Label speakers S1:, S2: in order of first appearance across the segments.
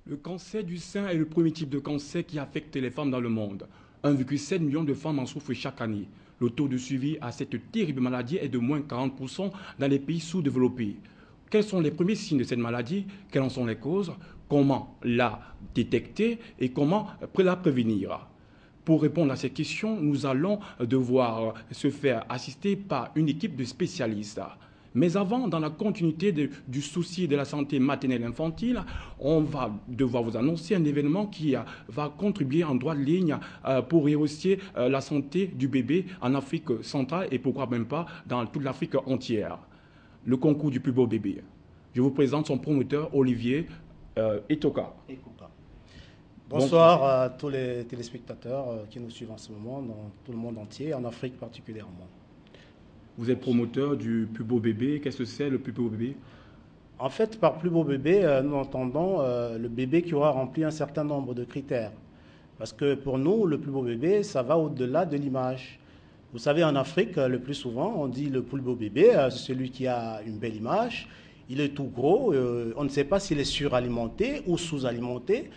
S1: Le cancer du sein est le premier type de cancer qui affecte les femmes dans le monde. 1,7 million de femmes en souffrent chaque année. Le taux de suivi à cette terrible maladie est de moins 40% dans les pays sous-développés. Quels sont les premiers signes de cette maladie? Quelles en sont les causes? Comment la détecter et comment la prévenir? Pour répondre à ces questions, nous allons devoir se faire assister par une équipe de spécialistes. Mais avant, dans la continuité du souci de la santé maternelle et infantile, on va devoir vous annoncer un événement qui va contribuer en droite ligne pour rehausser la santé du bébé en Afrique centrale et pourquoi même pas dans toute l'Afrique entière. Le concours du plus beau bébé. Je vous présente son promoteur, Olivier Etoka.
S2: Bonsoir à tous les téléspectateurs qui nous suivent en ce moment, dans tout le monde entier, en Afrique particulièrement.
S1: Vous êtes promoteur du plus beau bébé. Qu'est-ce que c'est le plus beau bébé?
S2: En fait, par plus beau bébé, nous entendons le bébé qui aura rempli un certain nombre de critères. Parce que pour nous, le plus beau bébé, ça va au-delà de l'image. Vous savez, en Afrique, le plus souvent, on dit le plus beau bébé, c'est celui qui a une belle image. Il est tout gros, on ne sait pas s'il est suralimenté ou sous-alimenté.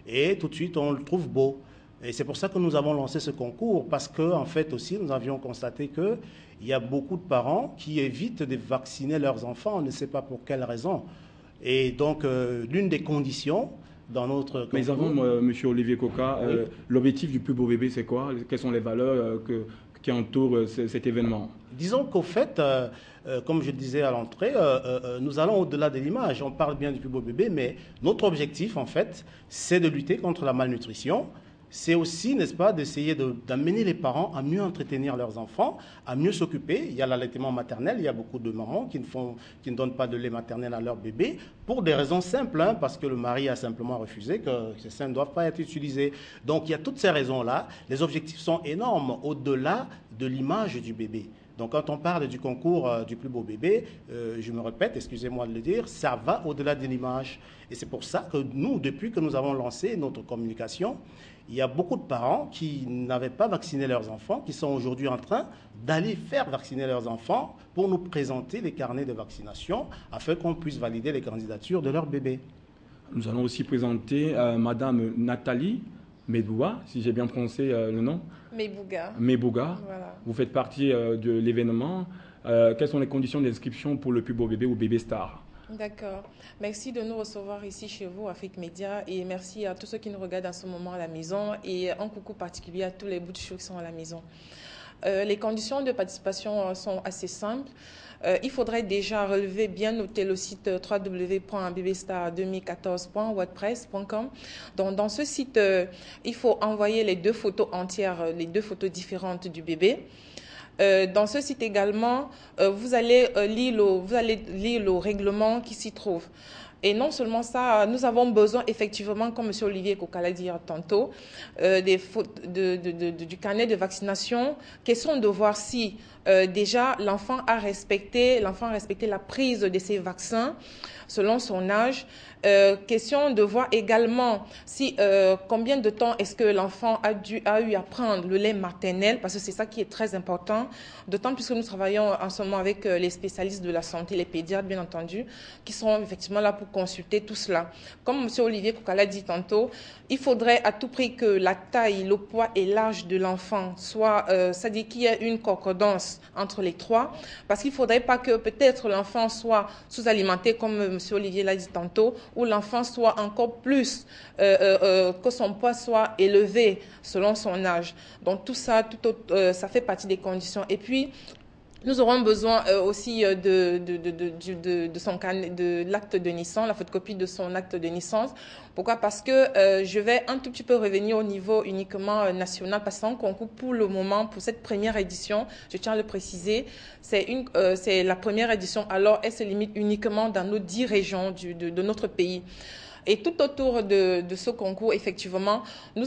S2: Et tout de suite, on le trouve beau. Et c'est pour ça que nous avons lancé ce concours, parce qu'en fait aussi, nous avions constaté qu'il y a beaucoup de parents qui évitent de vacciner leurs enfants, on ne sait pas pour quelle raison. Et donc, l'une des conditions dans notre concours...
S1: Mais avant, M. Olivier Etoka, oui. L'objectif du plus beau bébé, c'est quoi? Quelles sont les valeurs qui entourent cet événement?
S2: Disons qu'au fait, comme je le disais à l'entrée, nous allons au-delà de l'image. On parle bien du plus beau bébé, mais notre objectif, en fait, c'est de lutter contre la malnutrition. C'est aussi, n'est-ce pas, d'essayer d'amener les parents à mieux entretenir leurs enfants, à mieux s'occuper. Il y a l'allaitement maternel, il y a beaucoup de mamans qui ne donnent pas de lait maternel à leur bébé pour des raisons simples, hein, parce que le mari a simplement refusé que ces seins ne doivent pas être utilisés. Donc il y a toutes ces raisons-là. Les objectifs sont énormes au-delà de l'image du bébé. Donc quand on parle du concours du plus beau bébé, je me répète, excusez-moi de le dire, ça va au-delà de l'image. Et c'est pour ça que nous, depuis que nous avons lancé notre communication, il y a beaucoup de parents qui n'avaient pas vacciné leurs enfants, qui sont aujourd'hui en train d'aller faire vacciner leurs enfants pour nous présenter les carnets de vaccination afin qu'on puisse valider les candidatures de leurs bébés.
S1: Nous allons aussi présenter Madame Nathalie Medouba, si j'ai bien prononcé le nom.
S3: Mebouga.
S1: Mebouga.
S3: Voilà.
S1: Vous faites partie de l'événement. Quelles sont les conditions d'inscription pour le plus beau bébé ou bébé star?
S3: D'accord. Merci de nous recevoir ici chez vous, Afrique Média, et merci à tous ceux qui nous regardent en ce moment à la maison et un coucou particulier à tous les bouts de chou qui sont à la maison. Les conditions de participation sont assez simples. Il faudrait déjà relever, bien noter le site www.bbstar2014.wordpress.com. Donc, dans ce site, il faut envoyer les 2 photos entières, les 2 photos différentes du bébé. Dans ce site également, vous allez lire le règlement qui s'y trouve. Et non seulement ça, nous avons besoin effectivement, comme M. Olivier Etoka l'a dit tantôt, du carnet de vaccination. Question de voir si déjà l'enfant a respecté la prise de ces vaccins selon son âge. Question de voir également si combien de temps est-ce que l'enfant a eu à prendre le lait maternel, parce que c'est ça qui est très important, d'autant plus que nous travaillons en ce moment avec les spécialistes de la santé, les pédiatres bien entendu, qui sont effectivement là pour consulter tout cela. Comme M. Olivier Etoka l'a dit tantôt, il faudrait à tout prix que la taille, le poids et l'âge de l'enfant soient, c'est-à-dire qu'il y ait une concordance entre les 3, parce qu'il ne faudrait pas que peut-être l'enfant soit sous-alimenté, comme M. Olivier l'a dit tantôt, où l'enfant soit encore plus, que son poids soit élevé selon son âge. Donc tout ça, ça fait partie des conditions. Et puis, nous aurons besoin aussi de l'acte de naissance, la photocopie de son acte de naissance. Pourquoi? Parce que je vais un tout petit peu revenir au niveau uniquement national, parce que c'est un concours pour le moment, pour cette première édition, je tiens à le préciser, c'est la première édition, alors elle se limite uniquement dans nos 10 régions de notre pays. Et tout autour de ce concours, effectivement, il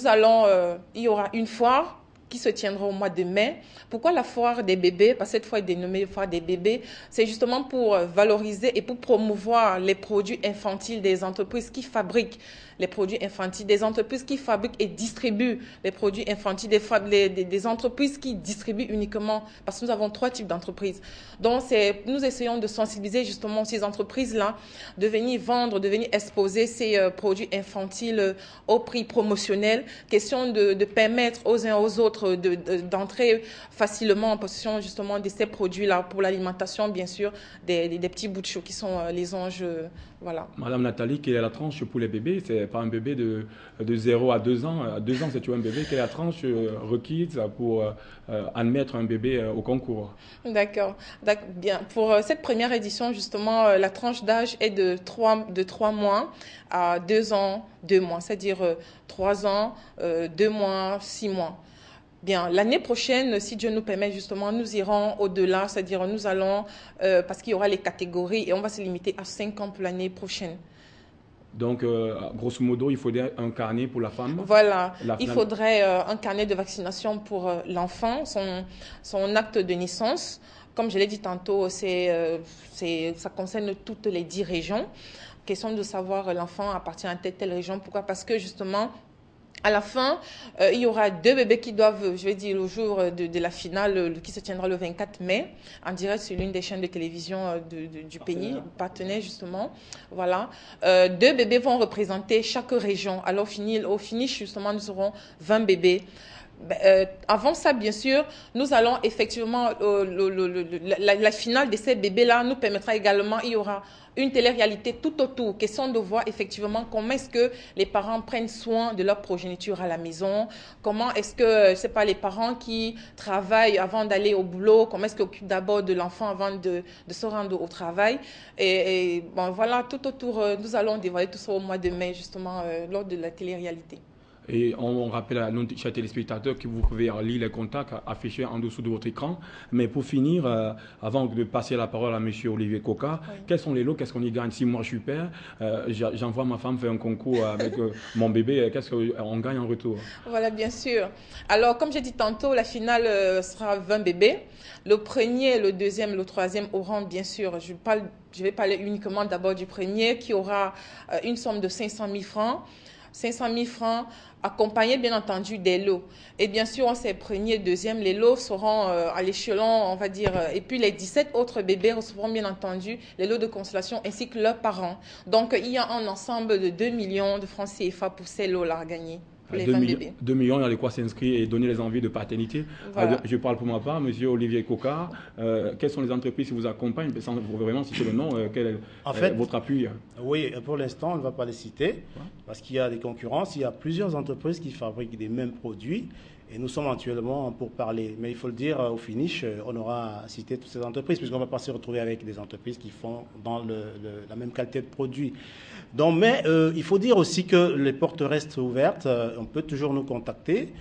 S3: y aura une foire qui se tiendra au mois de mai. Pourquoi la foire des bébés? Parce que cette fois est dénommée foire des bébés. C'est justement pour valoriser et pour promouvoir les produits infantiles des entreprises qui fabriquent les produits infantiles, des entreprises qui fabriquent et distribuent les produits infantiles, des entreprises qui distribuent uniquement, parce que nous avons 3 types d'entreprises. Donc, nous essayons de sensibiliser justement ces entreprises-là, de venir vendre, de venir exposer ces produits infantiles au prix promotionnel. Question de permettre aux uns aux autres d'entrer facilement en possession justement de ces produits-là pour l'alimentation, bien sûr, des petits bouts de chou qui sont les anges. Voilà.
S1: Madame Nathalie, quelle est la tranche pour les bébés? C'est pas un bébé de 0 à 2 ans. À 2 ans, c'est un bébé. Quelle est la tranche requise pour admettre un bébé au concours?
S3: D'accord. Bien. Pour cette première édition, justement, la tranche d'âge est de 3 mois à 2 ans, 2 mois. C'est-à-dire 3 ans, 2 mois, 6 mois. Bien, l'année prochaine, si Dieu nous permet, justement, nous irons au-delà, c'est-à-dire nous allons, parce qu'il y aura les catégories et on va se limiter à 5 ans pour l'année prochaine.
S1: Donc, grosso modo, il faudrait un carnet pour la femme.
S3: Voilà, il faudrait un carnet de vaccination pour l'enfant, son acte de naissance. Comme je l'ai dit tantôt, ça concerne toutes les 10 régions. Question de savoir l'enfant appartient à telle région. Pourquoi? Parce que justement, à la fin, il y aura 2 bébés qui doivent, je vais dire, le jour de la finale qui se tiendra le 24 mai, en direct sur l'une des chaînes de télévision du pays, partenaire justement. Voilà. 2 bébés vont représenter chaque région. Alors au finish, justement, nous aurons 20 bébés. Avant ça, bien sûr, nous allons effectivement, la finale de ces bébés-là nous permettra également, il y aura une télé-réalité tout autour, question de voir effectivement comment est-ce que les parents prennent soin de leur progéniture à la maison, comment est-ce que, c'est pas les parents qui travaillent avant d'aller au boulot, comment est-ce qu'ils occupent d'abord de l'enfant avant de se rendre au travail. Et bon, voilà, tout autour, nous allons dévoiler tout ça au mois de mai, justement, lors de la télé-réalité.
S1: Et on rappelle à nos chers téléspectateurs que vous pouvez lire les contacts affichés en dessous de votre écran. Mais pour finir, avant de passer la parole à M. Olivier Coca, oui. Quels sont les lots? Qu'est-ce qu'on y gagne? Si moi je suis père, j'envoie ma femme faire un concours avec mon bébé, qu'est-ce qu'on gagne en retour? Voilà,
S3: bien sûr. Alors, comme j'ai dit tantôt, la finale sera 20 bébés. Le premier, le deuxième, le troisième auront, bien sûr, je vais parler uniquement d'abord du premier, qui aura une somme de 500 000 francs. 500 000 francs, accompagnés bien entendu des lots. Et bien sûr, on s'est premier, deuxième, les lots seront à l'échelon, on va dire, et puis les 17 autres bébés recevront bien entendu les lots de consolation ainsi que leurs parents. Donc, il y a un ensemble de 2 millions de francs CFA pour ces lots-là à gagner.
S1: 2 millions, il y a de quoi s'inscrire et donner les envies de paternité. Voilà. Je parle pour ma part, monsieur Olivier Coca. Quelles sont les entreprises qui vous accompagnent? Sans vraiment citer le nom, quel est votre appui?
S2: Oui, pour l'instant, on ne va pas les citer parce qu'il y a des concurrences. Il y a plusieurs entreprises qui fabriquent des mêmes produits. Et nous sommes actuellement pour parler. Mais il faut le dire, au finish, on aura cité toutes ces entreprises, puisqu'on ne va pas se retrouver avec des entreprises qui font dans la même qualité de produit. Donc, mais il faut dire aussi que les portes restent ouvertes. On peut toujours nous contacter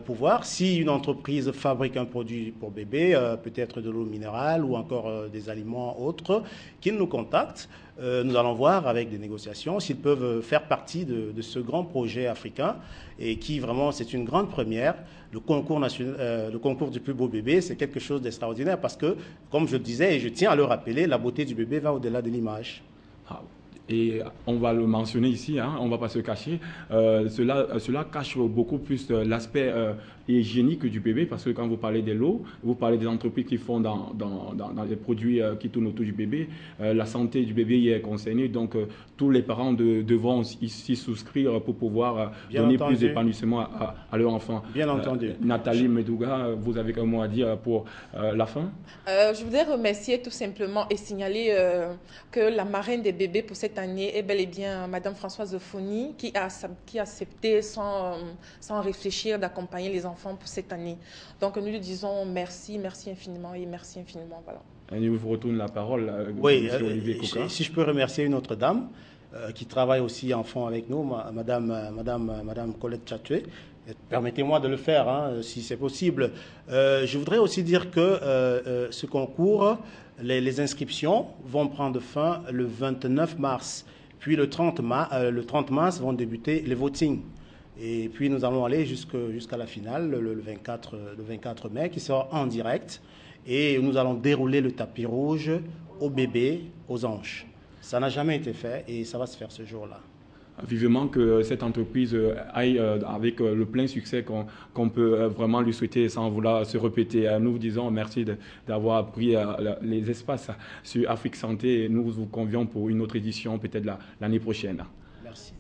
S2: pour voir si une entreprise fabrique un produit pour bébé, peut-être de l'eau minérale ou encore des aliments autres, qu'ils nous contactent. Nous allons voir avec des négociations s'ils peuvent faire partie de ce grand projet africain et qui vraiment, c'est une grande première. Le concours national, le concours du plus beau bébé, c'est quelque chose d'extraordinaire parce que, comme je le disais et je tiens à le rappeler, la beauté du bébé va au-delà de l'image.
S1: Et on va le mentionner ici, hein, on ne va pas se cacher, cela cache beaucoup plus l'aspect hygiénique du bébé, parce que quand vous parlez des lots, vous parlez des entreprises qui font dans les produits qui tournent autour du bébé, la santé du bébé y est concernée, donc tous les parents devront s'y souscrire pour pouvoir donner plus d'épanouissement à leur enfant.
S2: Bien entendu.
S1: Nathalie Medouga, vous avez un mot à dire pour la fin?
S3: Je voudrais remercier tout simplement et signaler que la marraine des bébés pour cette année est bel et bien Madame Françoise Foni qui a accepté sans réfléchir d'accompagner les enfants pour cette année. Donc nous lui disons merci, merci infiniment et merci infiniment. Voilà.
S1: Et je vous retourne la parole,
S2: oui, Olivier Coca. Si je peux remercier une autre dame qui travaille aussi en fond avec nous, Madame Colette Tchatoué. Permettez-moi de le faire, hein, si c'est possible. Je voudrais aussi dire que ce concours, les inscriptions vont prendre fin le 29 mars. Puis le 30 mars vont débuter les votings. Et puis nous allons aller jusqu'à la finale, le 24 mai, qui sera en direct. Et nous allons dérouler le tapis rouge aux bébés, aux anges. Ça n'a jamais été fait et ça va se faire ce jour-là.
S1: Vivement que cette entreprise aille avec le plein succès qu'on peut vraiment lui souhaiter sans vouloir se répéter. Nous vous disons merci d'avoir pris les espaces sur Afrique Santé et nous vous convions pour une autre édition peut-être l'année prochaine.
S2: Merci.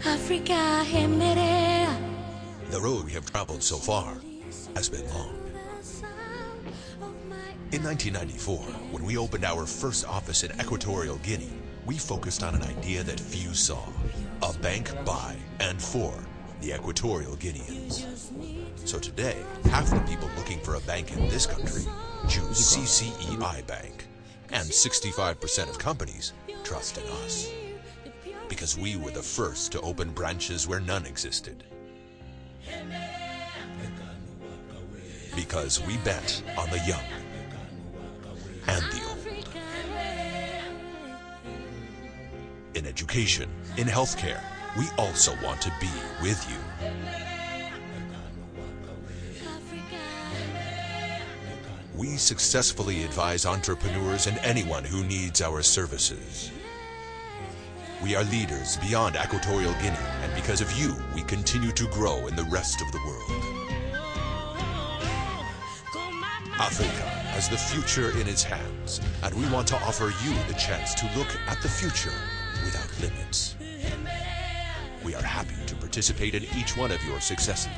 S4: Africa, the road we have traveled so far has been long. In 1994, when we opened our first office in Equatorial Guinea, we focused on an idea that few saw: a bank by and for the Equatorial Guineans. So today, half the people looking for a bank in this country choose CCEI Bank, and 65% of companies trust in us, because we were the first to open branches where none existed. Because we bet on the young and the old. In education, in healthcare, we also want to be with you. We successfully advise entrepreneurs and anyone who needs our services. We are leaders beyond Equatorial Guinea, and because of you, we continue to grow in the rest of the world. Africa has the future in its hands, and we want to offer you the chance to look at the future without limits. We are happy to participate in each one of your successes.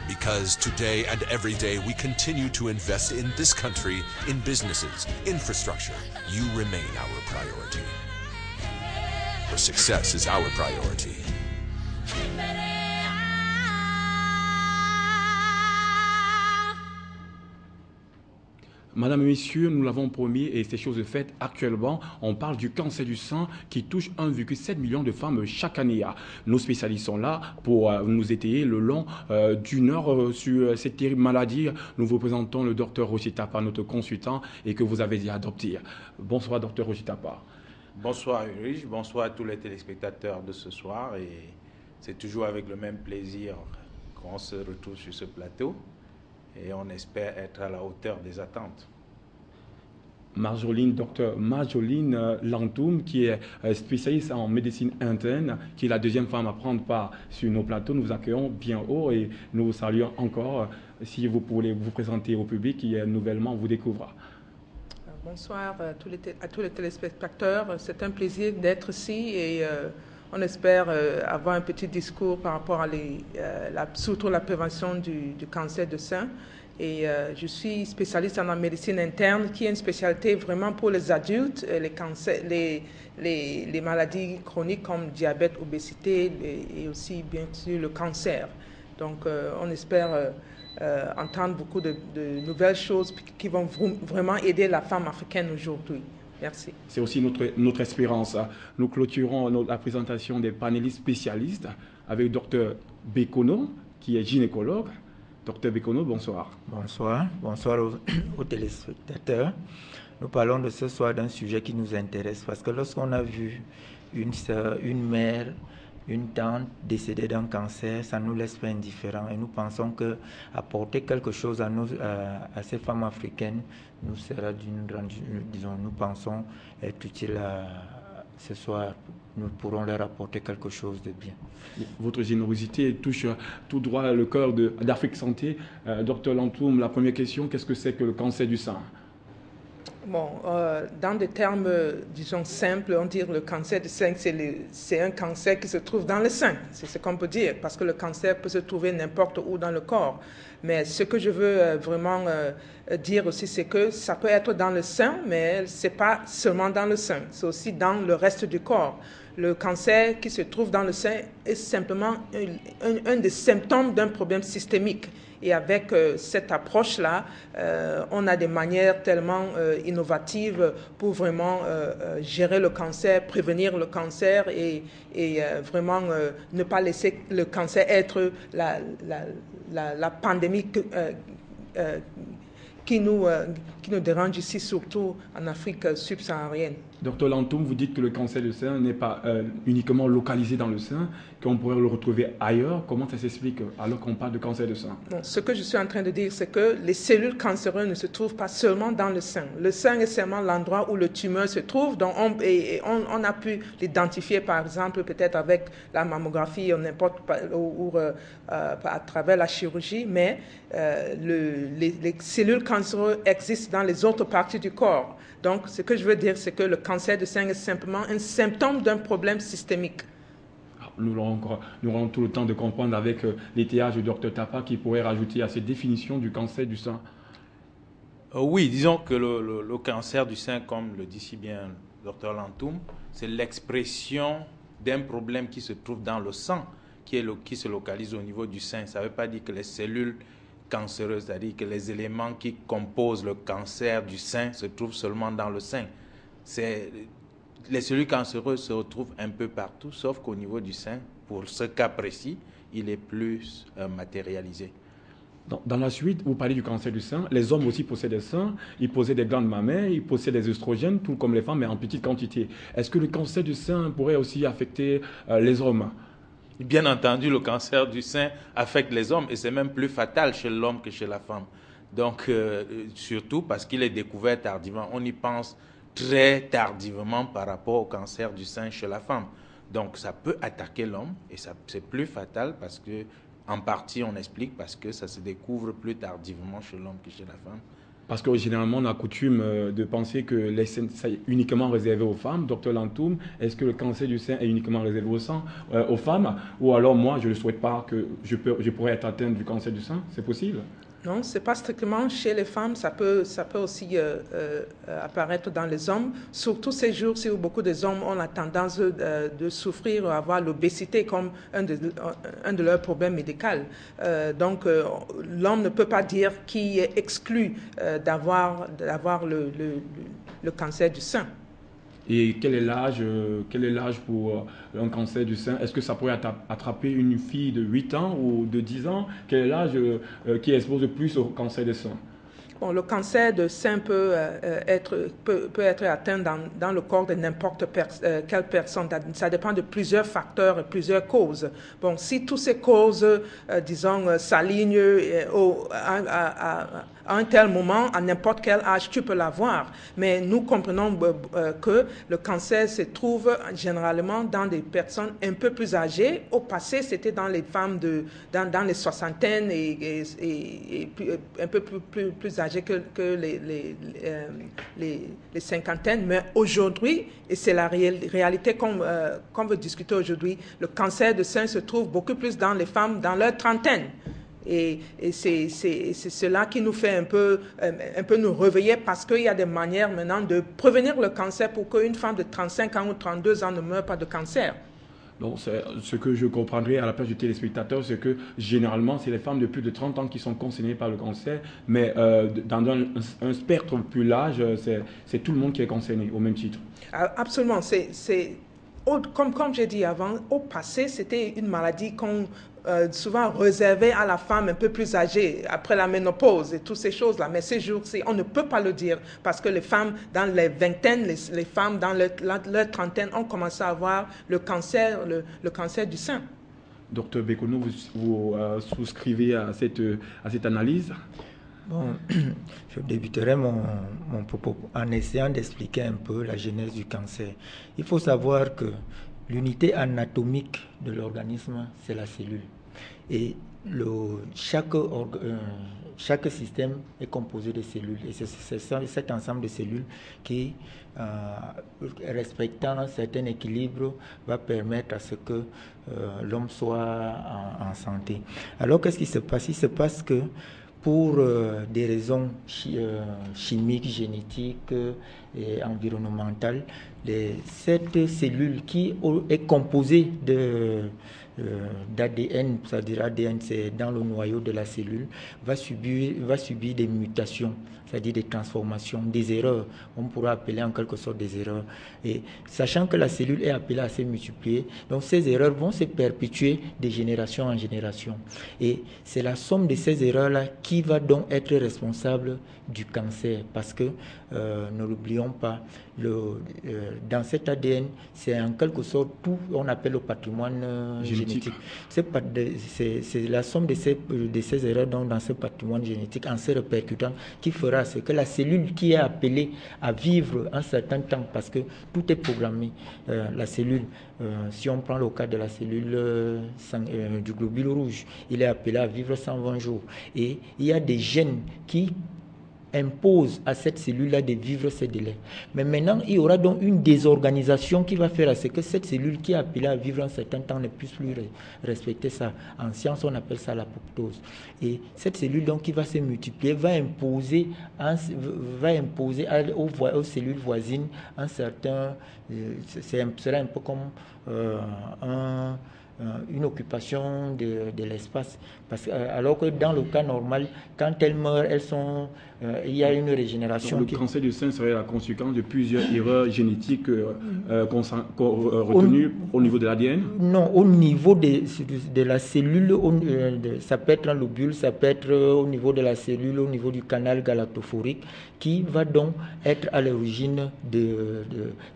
S4: Because today and every day we continue to invest in this country, in businesses, infrastructure. You remain our priority. Your success is our priority.
S1: Madame et messieurs, nous l'avons promis et c'est chose faite actuellement. On parle du cancer du sein qui touche 1,7 million de femmes chaque année. Nos spécialistes sont là pour nous étayer le long d'une heure sur cette terrible maladie. Nous vous présentons le docteur Roger Tapa, notre consultant et que vous avez adopté. Bonsoir docteur Roger Tapa.
S5: Bonsoir Ulrich, bonsoir à tous les téléspectateurs de ce soir et c'est toujours avec le même plaisir qu'on se retrouve sur ce plateau. Et on espère être à la hauteur des attentes.
S1: Docteur Marjolaine Lantoum, qui est spécialiste en médecine interne, qui est la deuxième femme à prendre part sur nos plateaux. Nous vous accueillons bien haut et nous vous saluons encore. Si vous pouvez vous présenter au public qui nouvellement vous découvre.
S3: Bonsoir à tous les téléspectateurs. C'est un plaisir d'être ici et on espère avoir un petit discours par rapport à surtout la prévention du cancer de sein. Et je suis spécialiste en médecine interne, qui est une spécialité vraiment pour les adultes, les cancers, les maladies chroniques comme diabète, obésité et aussi bien sûr le cancer. Donc on espère entendre beaucoup de nouvelles choses qui vont vraiment aider la femme africaine aujourd'hui. Merci.
S1: C'est aussi notre espérance. Nous clôturons la présentation des panélistes spécialistes avec Dr Bekono, qui est gynécologue. Dr Bekono, bonsoir.
S6: Bonsoir. Bonsoir aux téléspectateurs. Nous parlons de ce soir d'un sujet qui nous intéresse parce que lorsqu'on a vu une sœur, une mère, une tante décédée d'un cancer, ça ne nous laisse pas indifférents. Et nous pensons qu'apporter quelque chose à ces femmes africaines nous sera nous pensons être utile ce soir. Nous pourrons leur apporter quelque chose de bien.
S1: Votre générosité touche tout droit le cœur d'Afrique Santé. Docteur Lantoum, la première question, qu'est-ce que c'est que le cancer du sein?
S3: Bon, dans des termes, disons, simples, on dit que le cancer du sein, c'est un cancer qui se trouve dans le sein. C'est ce qu'on peut dire, parce que le cancer peut se trouver n'importe où dans le corps. Mais ce que je veux vraiment dire aussi, c'est que ça peut être dans le sein, mais ce n'est pas seulement dans le sein, c'est aussi dans le reste du corps. Le cancer qui se trouve dans le sein est simplement un des symptômes d'un problème systémique. Et avec cette approche-là, on a des manières tellement innovatives pour vraiment gérer le cancer, prévenir le cancer et vraiment ne pas laisser le cancer être la pandémie
S7: qui nous dérange ici, surtout en Afrique subsaharienne.
S1: Docteur Lantoum, vous dites que le cancer du sein n'est pas uniquement localisé dans le sein, qu'on pourrait le retrouver ailleurs. Comment ça s'explique alors qu'on parle de cancer du sein?
S7: Bon, ce que je suis en train de dire, c'est que les cellules cancéreuses ne se trouvent pas seulement dans le sein. Le sein est seulement l'endroit où le tumeur se trouve. Donc on a pu l'identifier, par exemple, peut-être avec la mammographie ou n'importe ou à travers la chirurgie, mais les cellules cancéreuses existent dans les autres parties du corps. Donc, ce que je veux dire, c'est que le cancer du sein est simplement un symptôme d'un problème systémique.
S1: Nous aurons tout le temps de comprendre avec l'étayage du Dr Tapa qui pourrait rajouter à cette définition du cancer du sein.
S5: Oui, disons que le cancer du sein, comme le dit si bien le Dr Lantoum, c'est l'expression d'un problème qui se trouve dans le sang, qui se localise au niveau du sein. Ça ne veut pas dire que les cellules cancéreuses, c'est-à-dire que les éléments qui composent le cancer du sein se trouvent seulement dans le sein. Les cellules cancéreuses se retrouvent un peu partout, sauf qu'au niveau du sein, pour ce cas précis, il est plus matérialisé.
S1: Dans la suite, vous parlez du cancer du sein. Les hommes aussi possèdent des seins, ils possèdent des glandes mammaires, ils possèdent des œstrogènes, tout comme les femmes, mais en petite quantité. Est-ce que le cancer du sein pourrait aussi affecter les hommes?
S5: Bien entendu, le cancer du sein affecte les hommes et c'est même plus fatal chez l'homme que chez la femme. Donc, surtout parce qu'il est découvert tardivement. On y pense très tardivement par rapport au cancer du sein chez la femme. Donc, ça peut attaquer l'homme et c'est plus fatal parce que, en partie, on explique parce que ça se découvre plus tardivement chez l'homme que chez la femme.
S1: Parce que généralement, on a coutume de penser que les seins sont uniquement réservés aux femmes. Docteur Lantoum, est-ce que le cancer du sein est uniquement réservé aux femmes? Ou alors moi, je ne souhaite pas que je pourrais être atteint du cancer du sein? C'est possible?
S7: Non, ce n'est pas strictement chez les femmes, ça peut aussi apparaître dans les hommes, surtout ces jours-ci où beaucoup des hommes ont la tendance de souffrir, avoir l'obésité comme un de leurs problèmes médicaux. Donc, l'homme ne peut pas dire qu'il est exclu d'avoir le cancer du sein.
S1: Et quel est l'âge pour un cancer du sein? Est-ce que ça pourrait attraper une fille de 8 ans ou de 10 ans? Quel est l'âge qui expose le plus au cancer du sein?
S7: Bon, le cancer de sein peut être atteint dans le corps de n'importe quelle personne. Ça dépend de plusieurs facteurs et plusieurs causes. Bon, si toutes ces causes, disons, s'alignent à un tel moment, à n'importe quel âge, tu peux l'avoir. Mais nous comprenons que le cancer se trouve généralement dans des personnes un peu plus âgées. Au passé, c'était dans les femmes dans les soixantaines et un peu plus âgées que les cinquantaines. Mais aujourd'hui, et c'est la réalité qu'on veut discuter aujourd'hui, le cancer de sein se trouve beaucoup plus dans les femmes dans leur trentaine. Et c'est cela qui nous fait un peu nous réveiller parce qu'il y a des manières maintenant de prévenir le cancer pour qu'une femme de 35 ans ou 32 ans ne meure pas de cancer.
S1: Donc, ce que je comprendrais à la place du téléspectateur, c'est que généralement, c'est les femmes de plus de 30 ans qui sont concernées par le cancer, mais dans un spectre plus large, c'est tout le monde qui est concerné au même titre.
S7: Absolument. Comme j'ai dit avant, au passé, c'était une maladie qu'on souvent réservée à la femme un peu plus âgée, après la ménopause et toutes ces choses-là. Mais ces jours-ci, on ne peut pas le dire parce que les femmes dans les vingtaines, les femmes dans leur trentaine ont commencé à avoir le cancer du sein.
S1: Docteur Bekono, vous souscrivez à cette analyse?
S6: Bon, je débuterai mon propos en essayant d'expliquer un peu la genèse du cancer. Il faut savoir que l'unité anatomique de l'organisme, c'est la cellule. Et chaque système est composé de cellules. Et c'est cet ensemble de cellules qui, respectant un certain équilibre, va permettre à ce que l'homme soit en santé. Alors, qu'est-ce qui se passe? Il se passe que pour des raisons chimiques, génétiques et environnementales, cette cellule qui est composée d'ADN, c'est-à-dire ADN, c'est dans le noyau de la cellule, va subir des mutations, c'est-à-dire des transformations, des erreurs. On pourra appeler en quelque sorte des erreurs. Et sachant que la cellule est appelée à se multiplier, donc ces erreurs vont se perpétuer de génération en génération. Et c'est la somme de ces erreurs-là qui va donc être responsable du cancer, parce que, ne l'oublions pas, dans cet ADN, c'est en quelque sorte tout, on appelle le patrimoine génétique. C'est la somme de ces erreurs dans ce patrimoine génétique, en se répercutant, qui fera ce que la cellule qui est appelée à vivre un certain temps, parce que tout est programmé. La cellule, si on prend le cas de la cellule du globule rouge, il est appelé à vivre 120 jours. Et il y a des gènes qui impose à cette cellule-là de vivre ces délais. Mais maintenant, il y aura donc une désorganisation qui va faire à ce que cette cellule qui est appelée à vivre un certain temps ne puisse plus respecter ça. En science, on appelle ça l'apoptose. Et cette cellule donc qui va se multiplier va imposer aux cellules voisines un certain... sera un peu comme une occupation de l'espace. Alors que dans le cas normal, quand elles meurent, il y a une régénération.
S1: Donc, le cancer du sein serait la conséquence de plusieurs erreurs génétiques retenues au niveau de l'ADN?
S6: Non, au niveau de la cellule, ça peut être un lobule, ça peut être au niveau de la cellule, au niveau du canal galactophorique, qui va donc être à l'origine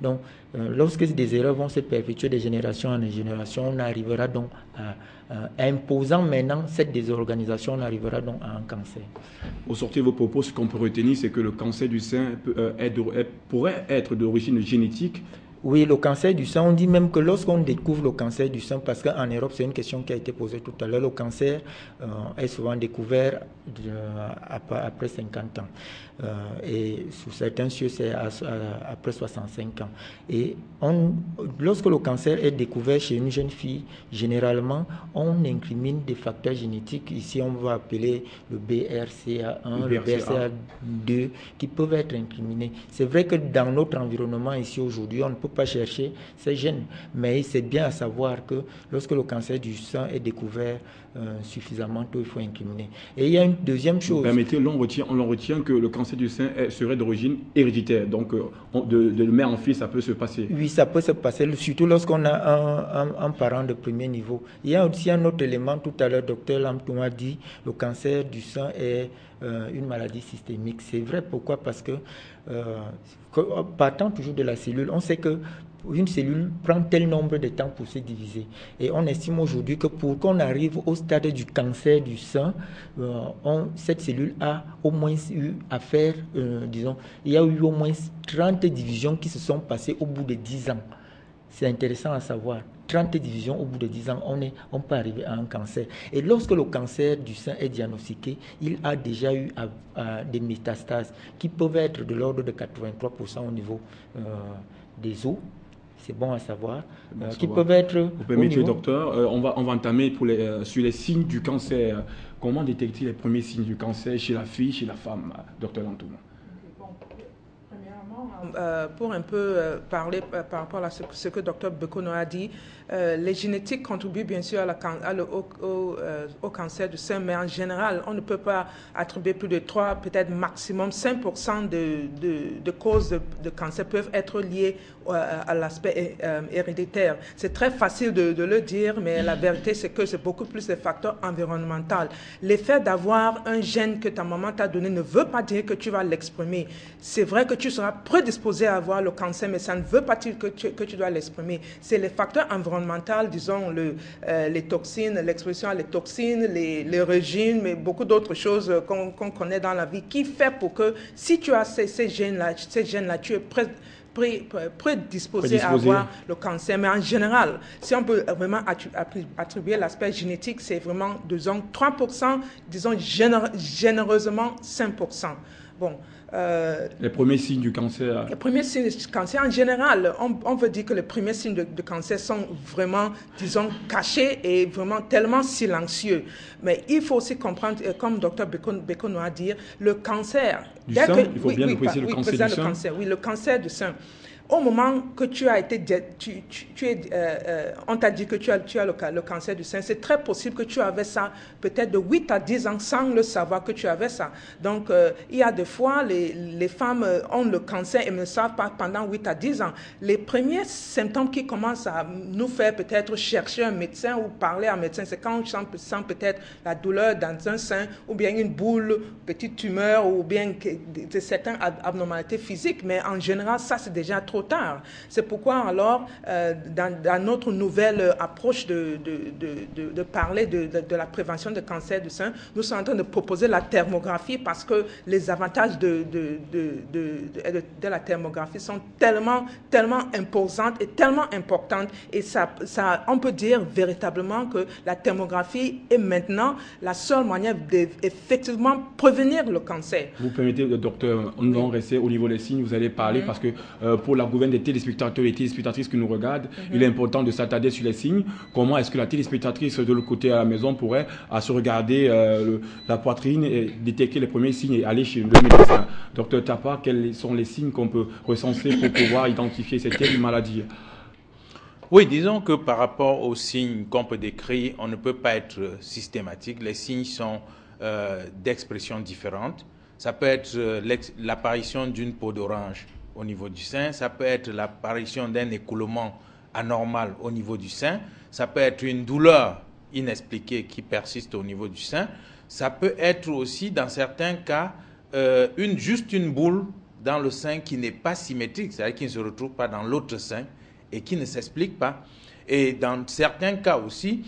S6: donc, lorsque des erreurs vont se perpétuer de génération en génération, on arrivera donc imposant maintenant cette désorganisation, on arrivera donc à un cancer.
S1: Au sortir de vos propos, ce qu'on peut retenir, c'est que le cancer du sein pourrait être d'origine génétique.
S6: Oui, le cancer du sein, on dit même que lorsqu'on découvre le cancer du sein, parce qu'en Europe, c'est une question qui a été posée tout à l'heure, le cancer est souvent découvert après 50 ans. Et sous certains cieux, c'est après 65 ans. Et lorsque le cancer est découvert chez une jeune fille, généralement, on incrimine des facteurs génétiques. Ici, on va appeler le BRCA1, le BRCA2, qui peuvent être incriminés. C'est vrai que dans notre environnement ici aujourd'hui, on ne peut pas chercher ces gènes, mais c'est bien à savoir que lorsque le cancer du sein est découvert suffisamment tôt, il faut incriminer. Et il y a une deuxième chose.
S1: Permettez, on retient que le cancer du sein serait d'origine héréditaire, donc de mère en fils, ça peut se passer.
S6: Oui, ça peut se passer, surtout lorsqu'on a un parent de premier niveau. Il y a aussi un autre élément, tout à l'heure, Dr Lamtoum a dit, le cancer du sein est une maladie systémique. C'est vrai, pourquoi? Parce que partant toujours de la cellule, on sait que une cellule prend tel nombre de temps pour se diviser. Et on estime aujourd'hui que pour qu'on arrive au stade du cancer du sein, cette cellule a au moins eu à faire, il y a eu au moins 30 divisions qui se sont passées au bout de 10 ans. C'est intéressant à savoir. 30 divisions au bout de 10 ans, on peut arriver à un cancer. Et lorsque le cancer du sein est diagnostiqué, il a déjà eu des métastases qui peuvent être de l'ordre de 83% au niveau des os. C'est bon à savoir. Qui peuvent être...
S1: Vous permettez, docteur, on va entamer sur les signes du cancer. Comment détecter les premiers signes du cancer chez la fille, chez la femme, docteur Lamtoum?
S7: Pour un peu parler par rapport à ce que Dr Bekono a dit, les génétiques contribuent bien sûr au cancer du sein, mais en général, on ne peut pas attribuer plus de 3, peut-être maximum 5% de causes de cancer peuvent être liées à l'aspect héréditaire. C'est très facile de le dire, mais la vérité, c'est que c'est beaucoup plus des facteurs environnementaux. L'effet d'avoir un gène que ta maman t'a donné ne veut pas dire que tu vas l'exprimer. C'est vrai que tu seras prédisposé à avoir le cancer, mais ça ne veut pas dire que tu dois l'exprimer. C'est les facteurs environnementaux, disons les toxines, l'exposition à les toxines, les régimes, mais beaucoup d'autres choses qu'on connaît dans la vie, qui fait pour que si tu as ces gènes-là, tu es prédisposé à avoir le cancer. Mais en général, si on peut vraiment attribuer l'aspect génétique, c'est vraiment, disons, 3%, disons généreusement 5%. Bon.
S1: Les premiers signes du cancer.
S7: Les premiers signes du cancer, en général, on veut dire que les premiers signes de cancer sont vraiment, disons, cachés et vraiment tellement silencieux. Mais il faut aussi comprendre, comme Dr Bekono a dit, le cancer...
S1: Du sein, il faut bien préciser le cancer du sein.
S7: Oui, le cancer du sein. au moment que tu as été, on t'a dit que tu as le cancer du sein, c'est très possible que tu avais ça peut-être de 8 à 10 ans sans le savoir que tu avais ça. Donc, il y a des fois, les femmes ont le cancer et ne savent pas pendant 8 à 10 ans. Les premiers symptômes qui commencent à nous faire peut-être chercher un médecin ou parler à un médecin, c'est quand on sent peut-être la douleur dans un sein ou bien une boule, petite tumeur ou bien certaines abnormalités physiques. Mais en général, ça, c'est déjà trop tard. C'est pourquoi alors, dans notre nouvelle approche de parler de la prévention de cancer du sein, nous sommes en train de proposer la thermographie parce que les avantages de la thermographie sont tellement imposantes et tellement importantes. Et ça, on peut dire véritablement que la thermographie est maintenant la seule manière d'effectivement prévenir le cancer.
S1: Vous permettez, docteur, on va rester au niveau des signes, vous allez parler parce que pour la gouverne des téléspectateurs et téléspectatrices qui nous regardent, il est important de s'attarder sur les signes. Comment est-ce que la téléspectatrice de l'autre côté à la maison pourrait se regarder la poitrine et détecter les premiers signes et aller chez le médecin? Docteur Tapa, quels sont les signes qu'on peut recenser pour pouvoir identifier cette telle maladie?
S5: Oui, disons que par rapport aux signes qu'on peut décrire, on ne peut pas être systématique. Les signes sont d'expressions différentes. Ça peut être l'apparition d'une peau d'orange au niveau du sein, ça peut être l'apparition d'un écoulement anormal au niveau du sein, ça peut être une douleur inexpliquée qui persiste au niveau du sein, ça peut être aussi dans certains cas juste une boule dans le sein qui n'est pas symétrique, c'est-à-dire qui ne se retrouve pas dans l'autre sein et qui ne s'explique pas. Et dans certains cas aussi,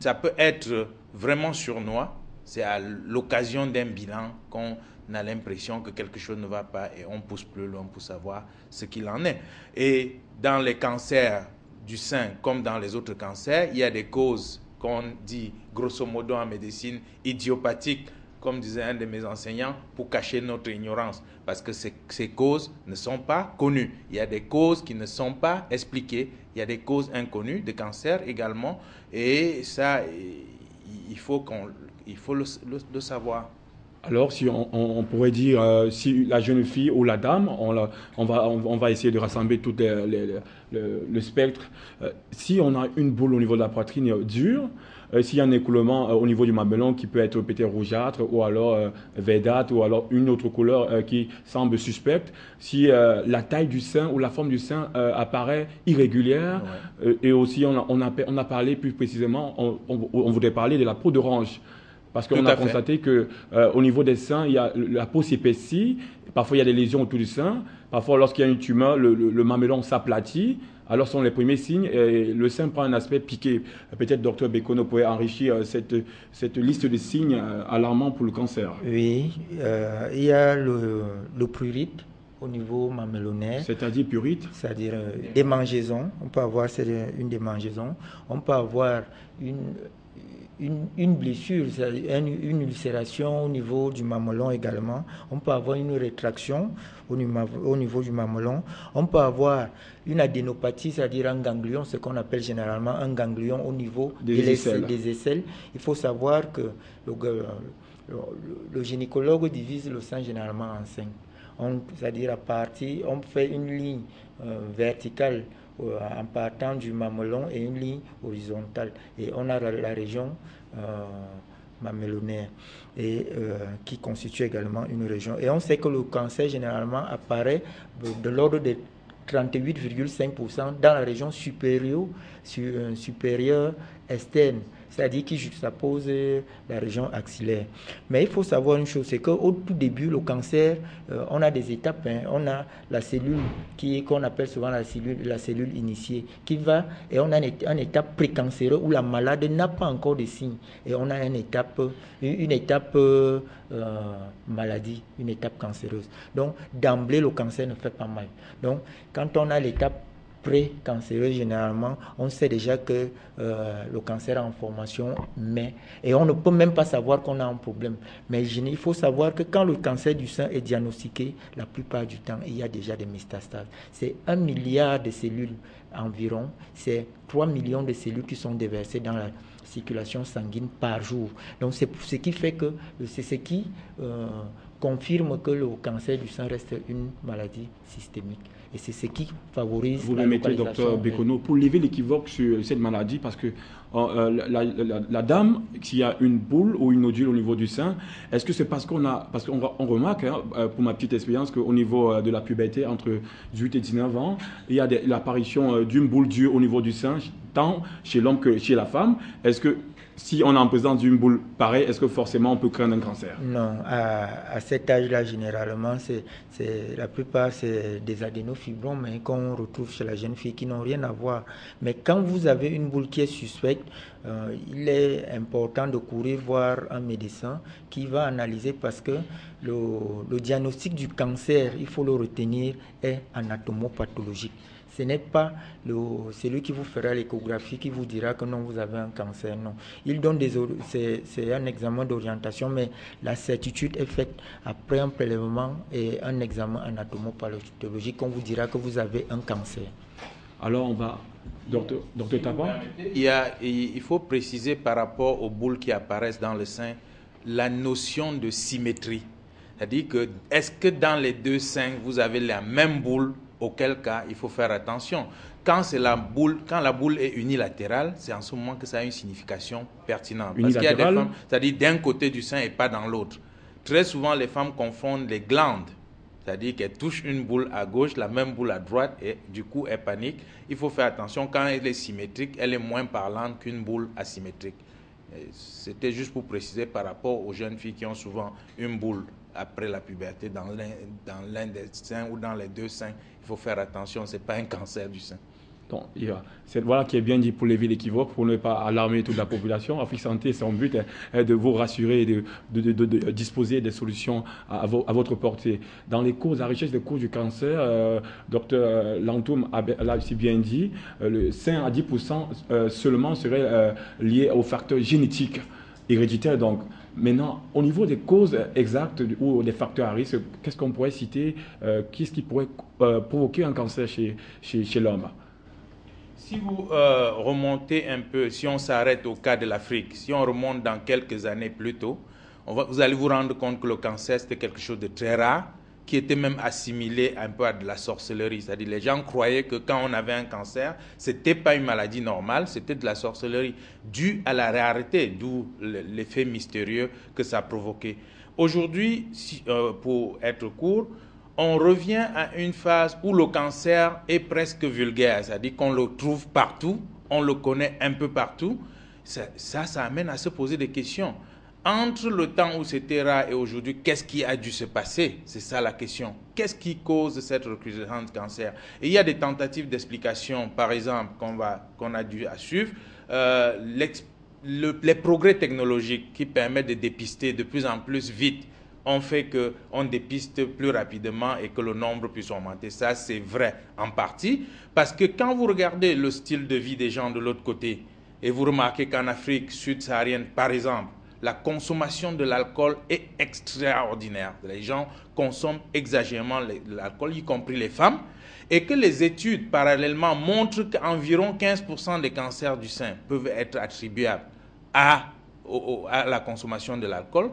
S5: ça peut être vraiment sournois, c'est à l'occasion d'un bilan qu'on a l'impression que quelque chose ne va pas et on pousse plus loin pour savoir ce qu'il en est. Et dans les cancers du sein, comme dans les autres cancers, il y a des causes qu'on dit grosso modo en médecine idiopathiques, comme disait un de mes enseignants, pour cacher notre ignorance, parce que ces causes ne sont pas connues. Il y a des causes qui ne sont pas expliquées, il y a des causes inconnues de cancer également, et ça, il faut le savoir.
S1: Alors, si on pourrait dire, si la jeune fille ou la dame, on va essayer de rassembler tout le spectre. Si on a une boule au niveau de la poitrine dure, s'il y a un écoulement au niveau du mamelon qui peut être peut-être rougeâtre ou alors verdâtre ou alors une autre couleur qui semble suspecte, si la taille du sein ou la forme du sein apparaît irrégulière, et aussi on a parlé plus précisément, on voudrait parler de la peau d'orange. Parce qu'on a constaté qu'au niveau des seins, la peau s'épaissit, parfois il y a des lésions autour du sein, parfois lorsqu'il y a une tumeur, le mamelon s'aplatit. Alors ce sont les premiers signes et le sein prend un aspect piqué. Peut-être docteur Bekono pourrait enrichir cette liste de signes alarmants pour le cancer.
S6: Oui, il y a le prurite au niveau mamelonnaire.
S1: C'est-à-dire prurite?
S6: C'est-à-dire démangeaison. On peut avoir une démangeaison. On peut avoir une blessure, une ulcération au niveau du mamelon également. On peut avoir une rétraction au niveau du mamelon. On peut avoir une adénopathie, c'est-à-dire un ganglion, ce qu'on appelle généralement un ganglion au niveau des aisselles. Il faut savoir que le gynécologue divise le sein généralement en 5. C'est-à-dire on fait une ligne verticale en partant du mamelon et une ligne horizontale. Et on a la région mamelonnaire et qui constitue également une région. Et on sait que le cancer généralement apparaît de l'ordre de 38,5% dans la région supérieure externe, c'est-à-dire qui juxtapose la région axillaire. Mais il faut savoir une chose, c'est qu'au tout début, le cancer, on a des étapes. On a la cellule qu'on appelle souvent la cellule initiée, qui va, et on a une étape précancéreuse où la malade n'a pas encore de signes. Et on a une étape maladie, une étape cancéreuse. Donc, d'emblée, le cancer ne fait pas mal. Donc, quand on a l'étape pré-cancéreux, généralement, on sait déjà que le cancer est en formation, et on ne peut même pas savoir qu'on a un problème. Mais il faut savoir que quand le cancer du sein est diagnostiqué, la plupart du temps, il y a déjà des métastases. C'est 1 milliard de cellules environ, c'est 3 millions de cellules qui sont déversées dans la circulation sanguine par jour. Donc c'est ce qui fait que c'est ce qui confirme que le cancer du sein reste une maladie systémique. Et c'est ce qui favorise
S1: Vous
S6: la
S1: remettez,
S6: localisation.
S1: docteur Bekono, pour lever l'équivoque sur cette maladie, parce que la dame, s'il y a une boule ou une nodule au niveau du sein, est-ce que c'est parce qu'on remarque, pour ma petite expérience, qu'au niveau de la puberté, entre 18 et 19 ans, il y a l'apparition d'une boule dure au niveau du sein, tant chez l'homme que chez la femme. Est-ce que si on est en présence d'une boule pareille, est-ce que forcément on peut craindre un cancer?
S6: Non, à cet âge-là, généralement, la plupart, c'est des adénofibromes qu'on retrouve chez la jeune fille qui n'ont rien à voir. Mais quand vous avez une boule qui est suspecte, il est important de courir voir un médecin qui va analyser, parce que le diagnostic du cancer, il faut le retenir, est anatomopathologique. Ce n'est pas celui qui vous fera l'échographie qui vous dira que non, vous avez un cancer. Non. Il donne c'est un examen d'orientation, mais la certitude est faite après un prélèvement et un examen anatomopathologique qu'on vous dira que vous avez un cancer.
S1: Alors on va... Docteur Tapan,
S5: il faut préciser par rapport aux boules qui apparaissent dans le sein la notion de symétrie. C'est-à-dire que est-ce que dans les deux seins, vous avez la même boule? Auquel cas, il faut faire attention. Quand la boule est unilatérale, c'est en ce moment que ça a une signification pertinente. Parce qu'il y a des femmes, c'est-à-dire d'un côté du sein et pas dans l'autre. Très souvent, les femmes confondent les glandes. C'est-à-dire qu'elles touchent une boule à gauche, la même boule à droite, et du coup, elles paniquent. Il faut faire attention, quand elle est symétrique, elle est moins parlante qu'une boule asymétrique. C'était juste pour préciser par rapport aux jeunes filles qui ont souvent une boule après la puberté dans l'un des seins ou dans les deux seins. Il faut faire attention, ce n'est pas un cancer du sein.
S1: Donc, voilà qui est bien dit pour lever l'équivoque, pour ne pas alarmer toute la population. Afrique Santé, son but est de vous rassurer et de disposer des solutions à votre portée. Dans les causes, la recherche des causes du cancer, docteur Lantoum l'a aussi bien dit, le 5 à 10% seulement serait lié aux facteurs génétiques héréditaires. Donc, maintenant, au niveau des causes exactes ou des facteurs à risque, qu'est-ce qu'on pourrait citer? Qu'est-ce qui pourrait provoquer un cancer chez l'homme?
S5: Si vous remontez un peu, si on s'arrête au cas de l'Afrique, si on remonte dans quelques années plus tôt, vous allez vous rendre compte que le cancer, c'était quelque chose de très rare, qui était même assimilé un peu à de la sorcellerie. C'est-à-dire les gens croyaient que quand on avait un cancer, ce n'était pas une maladie normale, c'était de la sorcellerie, due à la rareté, d'où l'effet mystérieux que ça provoquait. Aujourd'hui, pour être court, on revient à une phase où le cancer est presque vulgaire, c'est-à-dire qu'on le trouve partout, on le connaît un peu partout. Ça amène à se poser des questions. Entre le temps où c'était rare et aujourd'hui, qu'est-ce qui a dû se passer? C'est ça la question. Qu'est-ce qui cause cette recrudescence de cancer? Et il y a des tentatives d'explication, par exemple, qu'on a dû suivre. Les progrès technologiques qui permettent de dépister de plus en plus vite ont fait qu'on dépiste plus rapidement et que le nombre puisse augmenter. Ça, c'est vrai en partie, parce que quand vous regardez le style de vie des gens de l'autre côté, et vous remarquez qu'en Afrique subsaharienne, par exemple, la consommation de l'alcool est extraordinaire. Les gens consomment exagérément l'alcool, y compris les femmes, et que les études, parallèlement, montrent qu'environ 15% des cancers du sein peuvent être attribuables à la consommation de l'alcool.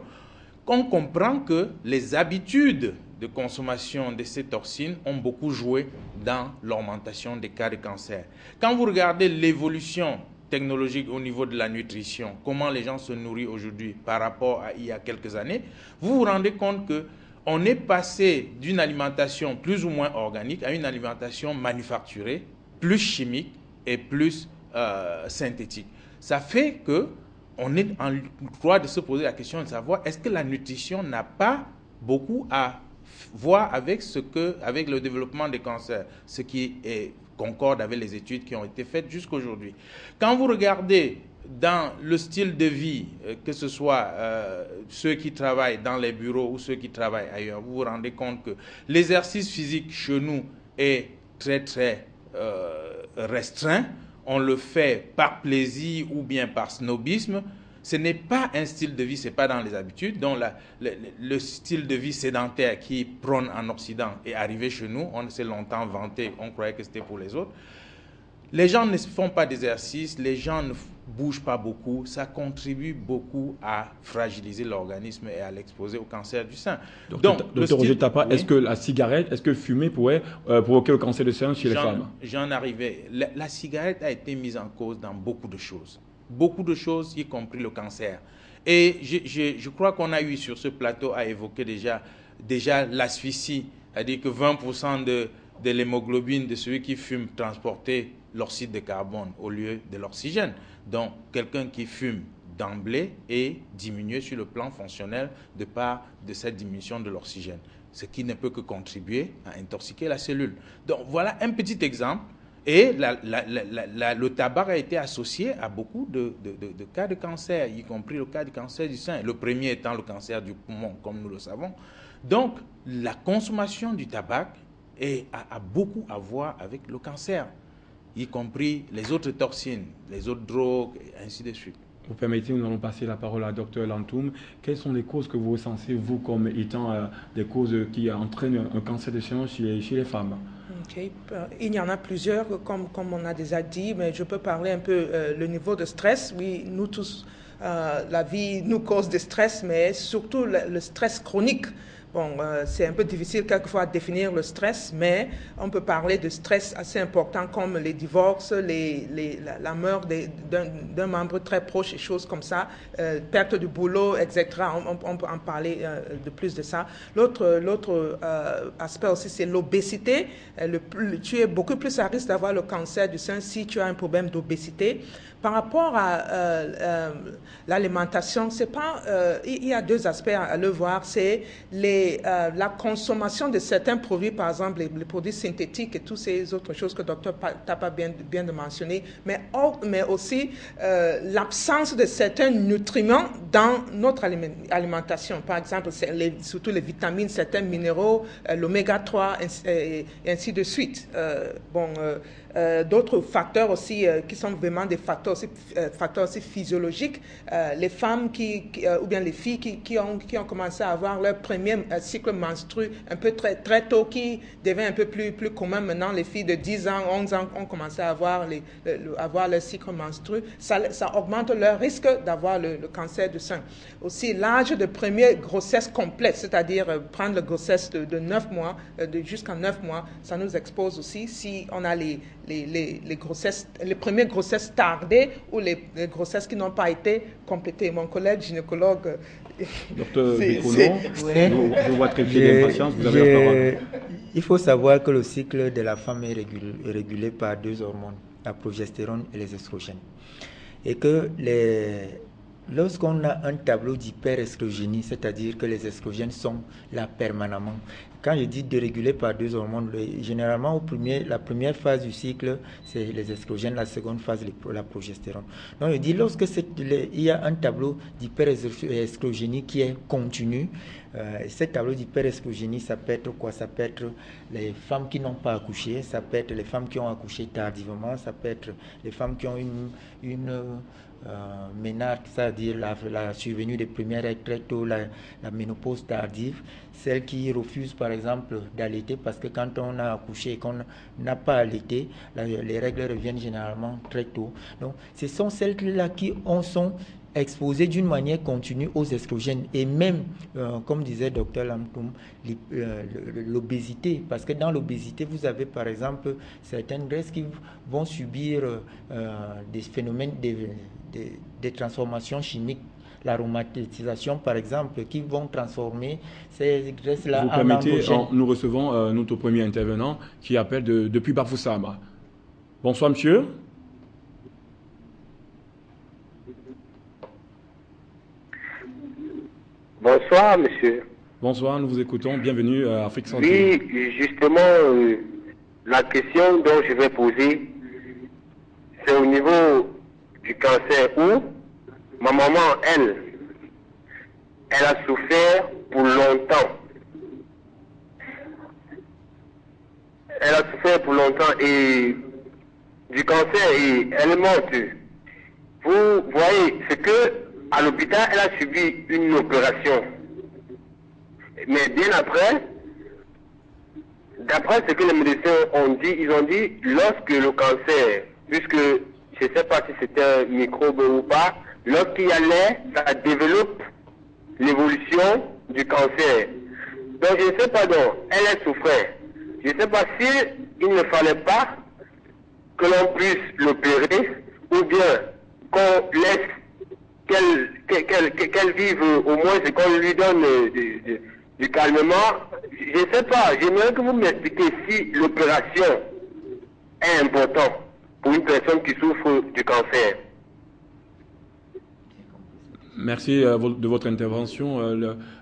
S5: On comprend que les habitudes de consommation de ces toxines ont beaucoup joué dans l'augmentation des cas de cancer. Quand vous regardez l'évolution technologique au niveau de la nutrition, comment les gens se nourrissent aujourd'hui par rapport à il y a quelques années, vous vous rendez compte qu'on est passé d'une alimentation plus ou moins organique à une alimentation manufacturée, plus chimique et plus synthétique. Ça fait que on est en droit de se poser la question de savoir est-ce que la nutrition n'a pas beaucoup à voir avec le développement des cancers, ce qui concorde avec les études qui ont été faites jusqu'aujourd'hui. Quand vous regardez dans le style de vie, que ce soit ceux qui travaillent dans les bureaux ou ceux qui travaillent ailleurs, vous vous rendez compte que l'exercice physique chez nous est très très restreint. On le fait par plaisir ou bien par snobisme. Ce n'est pas un style de vie, ce n'est pas dans les habitudes. Donc le style de vie sédentaire qui prône en Occident est arrivé chez nous. On s'est longtemps vanté, on croyait que c'était pour les autres. Les gens ne font pas d'exercice, les gens bouge pas beaucoup, ça contribue beaucoup à fragiliser l'organisme et à l'exposer au cancer du sein.
S1: Donc, docteur Roger Tapa, oui. Est-ce que fumer pourrait provoquer le cancer du sein chez les femmes?
S5: J'en arrivais. La cigarette a été mise en cause dans beaucoup de choses. Beaucoup de choses, y compris le cancer. Et je crois qu'on a eu sur ce plateau à évoquer déjà l'asphyxie, c'est-à-dire que 20% de l'hémoglobine de celui qui fume transportait l'oxyde de carbone au lieu de l'oxygène. Donc, quelqu'un qui fume d'emblée est diminué sur le plan fonctionnel de part de cette diminution de l'oxygène, ce qui ne peut que contribuer à intoxiquer la cellule. Donc, voilà un petit exemple. Et le tabac a été associé à beaucoup de cas de cancer, y compris le cas du cancer du sein, le premier étant le cancer du poumon, comme nous le savons. Donc, la consommation du tabac a beaucoup à voir avec le cancer, y compris les autres toxines, les autres drogues, et ainsi de suite.
S1: Vous permettez, nous allons passer la parole à Dr Lantoum. Quelles sont les causes que vous recensez, vous, comme étant des causes qui entraînent un cancer du sein chez les femmes?
S7: Okay. Il y en a plusieurs, comme on a déjà dit, mais je peux parler un peu le niveau de stress. Oui, nous tous, la vie nous cause du stress, mais surtout le stress chronique. Bon, c'est un peu difficile quelquefois à définir le stress, mais on peut parler de stress assez important comme les divorces, la mort d'un membre très proche et choses comme ça, perte du boulot, etc. On peut en parler de plus de ça. L'autre aspect aussi, c'est l'obésité. Tu es beaucoup plus à risque d'avoir le cancer du sein si tu as un problème d'obésité. Par rapport à l'alimentation, c'est pas. Il y a deux aspects à le voir. C'est la consommation de certains produits, par exemple les produits synthétiques et toutes ces autres choses que Dr Tapa vient de mentionner, mais aussi l'absence de certains nutriments dans notre alimentation. Par exemple, surtout les vitamines, certains minéraux, l'oméga 3 et ainsi de suite. D'autres facteurs aussi qui sont vraiment des facteurs aussi physiologiques. Les femmes ou bien les filles qui ont commencé à avoir leur premier cycle menstruel un peu très tôt, qui devient un peu plus commun maintenant. Les filles de 10 ans, 11 ans ont commencé à avoir leur cycle menstruel. Ça augmente leur risque d'avoir le cancer du sein. Aussi, l'âge de première grossesse complète, c'est-à-dire prendre la grossesse de 9 mois, jusqu'à 9 mois, ça nous expose aussi si on a les premières grossesses tardées ou les grossesses qui n'ont pas été complétées. Mon collègue gynécologue...
S1: Docteur Bikono, je vois très bien d'impatience, vous avez la parole.
S6: Il faut savoir que le cycle de la femme est régulé par deux hormones, la progestérone et les estrogènes. Et que lorsqu'on a un tableau d'hyperestrogénie, c'est-à-dire que les estrogènes sont là permanemment. Quand je dis dérégulé par deux hormones, généralement la première phase du cycle, c'est les estrogènes, la seconde phase, la progestérone. Donc je dis, lorsque il y a un tableau d'hyperestrogénie qui est continu, ce tableau d'hyperestrogénie, ça peut être quoi? Ça peut être les femmes qui n'ont pas accouché, ça peut être les femmes qui ont accouché tardivement, ça peut être les femmes qui ont une ménarque, c'est-à-dire la survenue des premières règles très tôt, la ménopause tardive, celles qui refusent par exemple d'allaiter parce que quand on a accouché et qu'on n'a pas allaité, les règles reviennent généralement très tôt. Donc ce sont celles-là qui sont exposées d'une manière continue aux estrogènes et même, comme disait Dr Lantoum, l'obésité, parce que dans l'obésité, vous avez par exemple certaines graisses qui vont subir des phénomènes, des transformations chimiques, l'aromatisation par exemple, qui vont transformer ces graisses-là en androgènes. Vous permettez,
S1: nous recevons notre premier intervenant qui appelle depuis Bafoussam. Bonsoir monsieur.
S8: Bonsoir, monsieur.
S1: Bonsoir, nous vous écoutons. Bienvenue à Afrique Centrale.
S8: Oui, justement, la question dont je vais poser, c'est au niveau du cancer où ma maman, elle a souffert pour longtemps. Elle a souffert pour longtemps et du cancer et elle est morte. Vous voyez, c'est que à l'hôpital, elle a subi une opération. Mais bien après, d'après ce que les médecins ont dit, ils ont dit, lorsque le cancer, puisque je ne sais pas si c'était un microbe ou pas, lorsqu'il y a l'air, ça développe l'évolution du cancer. Donc je ne sais pas, donc, elle souffrait. Je ne sais pas s'il ne fallait pas que l'on puisse l'opérer ou bien qu'on laisse qu'elle vive au moins et qu'on lui donne du calmement. Je ne sais pas, j'aimerais que vous m'expliquiez si l'opération est importante pour une personne qui souffre du cancer.
S1: Merci de votre intervention.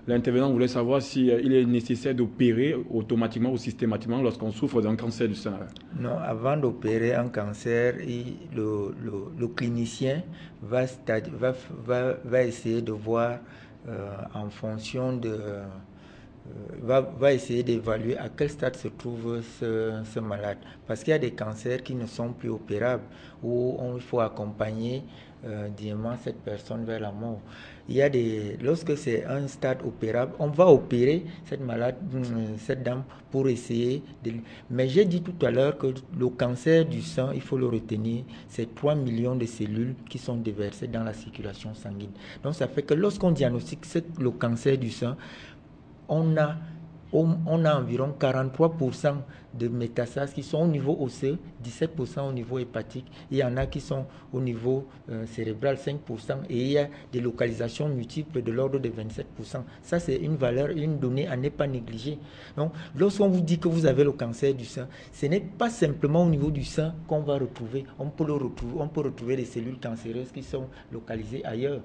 S1: L'intervenant voulait savoir s'il est nécessaire d'opérer automatiquement ou systématiquement lorsqu'on souffre d'un cancer du sein.
S6: Non, avant d'opérer un cancer, le clinicien va essayer de voir en fonction de... va essayer d'évaluer à quel stade se trouve ce malade. Parce qu'il y a des cancers qui ne sont plus opérables, où il faut accompagner directement cette personne vers la mort. Lorsque c'est un stade opérable, on va opérer cette dame pour essayer de... Mais j'ai dit tout à l'heure que le cancer du sang, il faut le retenir, c'est 3 millions de cellules qui sont déversées dans la circulation sanguine. Donc ça fait que lorsqu'on diagnostique le cancer du sang, on a environ 43% de métastases qui sont au niveau osseux, 17% au niveau hépatique. Il y en a qui sont au niveau cérébral, 5%, et il y a des localisations multiples de l'ordre de 27%. Ça, c'est une donnée à ne pas négliger. Donc, lorsqu'on vous dit que vous avez le cancer du sein, ce n'est pas simplement au niveau du sein qu'on va retrouver. On peut retrouver des cellules cancéreuses qui sont localisées ailleurs.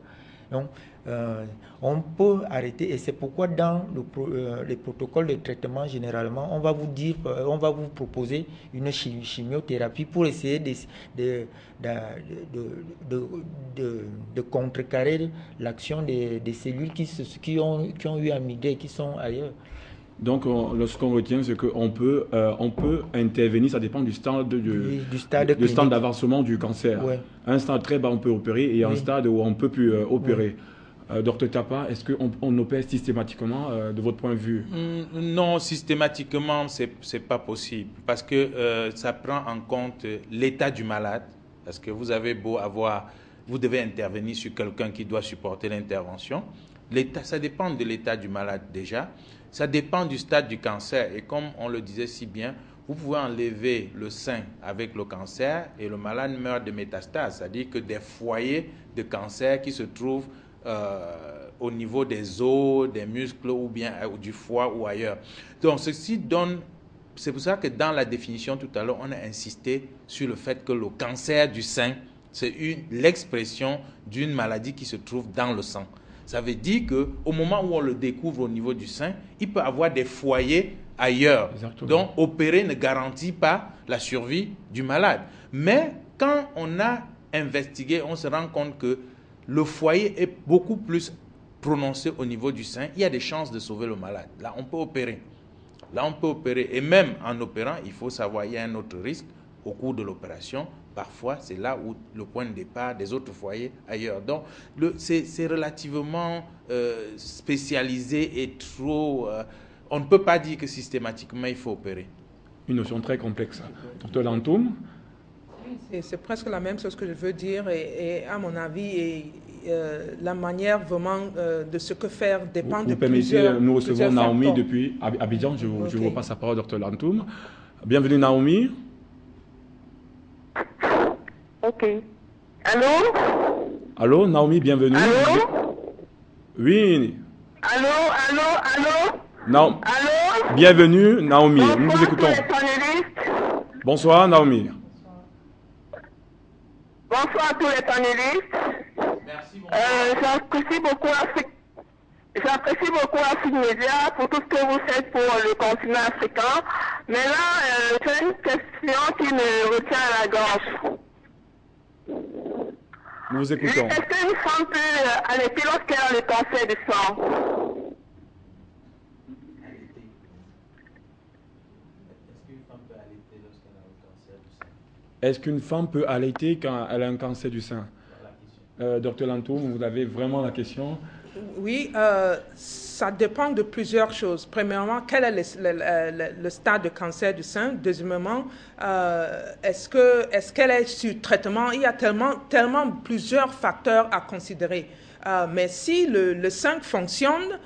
S6: Donc, on peut arrêter, et c'est pourquoi dans les protocoles de traitement, généralement, on va vous proposer une chimiothérapie pour essayer de contrecarrer l'action des cellules qui ont eu à migrer et qui sont ailleurs.
S1: Donc, ce qu'on retient, c'est qu'on peut intervenir, ça dépend du stade d'avancement du cancer. Ouais. Un stade très bas, on peut opérer, et un stade où on ne peut plus opérer. Docteur Tapa, est-ce qu'on opère systématiquement de votre point de vue?
S5: Non, systématiquement, c'est pas possible, parce que ça prend en compte l'état du malade, parce que vous devez intervenir sur quelqu'un qui doit supporter l'intervention. Ça dépend de l'état du malade déjà. Ça dépend du stade du cancer. Et comme on le disait si bien, vous pouvez enlever le sein avec le cancer et le malade meurt de métastase. C'est-à-dire que des foyers de cancer qui se trouvent au niveau des os, des muscles ou bien du foie ou ailleurs. Donc ceci donne... C'est pour ça que dans la définition tout à l'heure, on a insisté sur le fait que le cancer du sein, c'est l'expression d'une maladie qui se trouve dans le sang. Ça veut dire qu'au moment où on le découvre au niveau du sein, il peut avoir des foyers ailleurs. Exactement. Donc, opérer ne garantit pas la survie du malade. Mais quand on a investigué, on se rend compte que le foyer est beaucoup plus prononcé au niveau du sein. Il y a des chances de sauver le malade. Là, on peut opérer. Et même en opérant, il faut savoir, il y a un autre risque au cours de l'opération. Parfois, c'est là où le point de départ des autres foyers ailleurs. Donc, c'est relativement spécialisé et trop... on ne peut pas dire que systématiquement, il faut opérer.
S1: Une notion très complexe. Docteur Lantoum?
S7: C'est presque la même chose que je veux dire. Et à mon avis, la manière vraiment de ce que faire dépend de plusieurs...
S1: Nous recevons Naomi depuis Abidjan. Je vous repasse la parole, Docteur Lantoum. Bienvenue, Naomi.
S9: Ok. Allô?
S1: Allô, Naomi, bienvenue.
S9: Allô?
S1: Oui.
S9: Allô?
S1: Non.
S9: Allô?
S1: Bienvenue, Naomi.
S9: Bonsoir,
S1: nous vous écoutons.
S9: Bonsoir,
S1: Bonsoir, Naomi.
S9: Bonsoir à tous les panélistes.
S5: Merci.
S9: J'apprécie beaucoup Afrique Média pour tout ce que vous faites pour le continent africain. Mais là, j'ai une question qui me retient à la gorge.
S1: Nous vous écoutons.
S9: Est-ce qu'une femme peut allaiter lorsqu'elle a le cancer du sang?
S1: Est-ce qu'une femme peut allaiter quand elle a un cancer du sein? Docteur Lantoum, vous avez vraiment la question.
S7: Oui, ça dépend de plusieurs choses. Premièrement, quel est le stade de cancer du sein? Deuxièmement, est-ce qu'elle est sur traitement? Il y a tellement plusieurs facteurs à considérer. Mais si le sein fonctionne,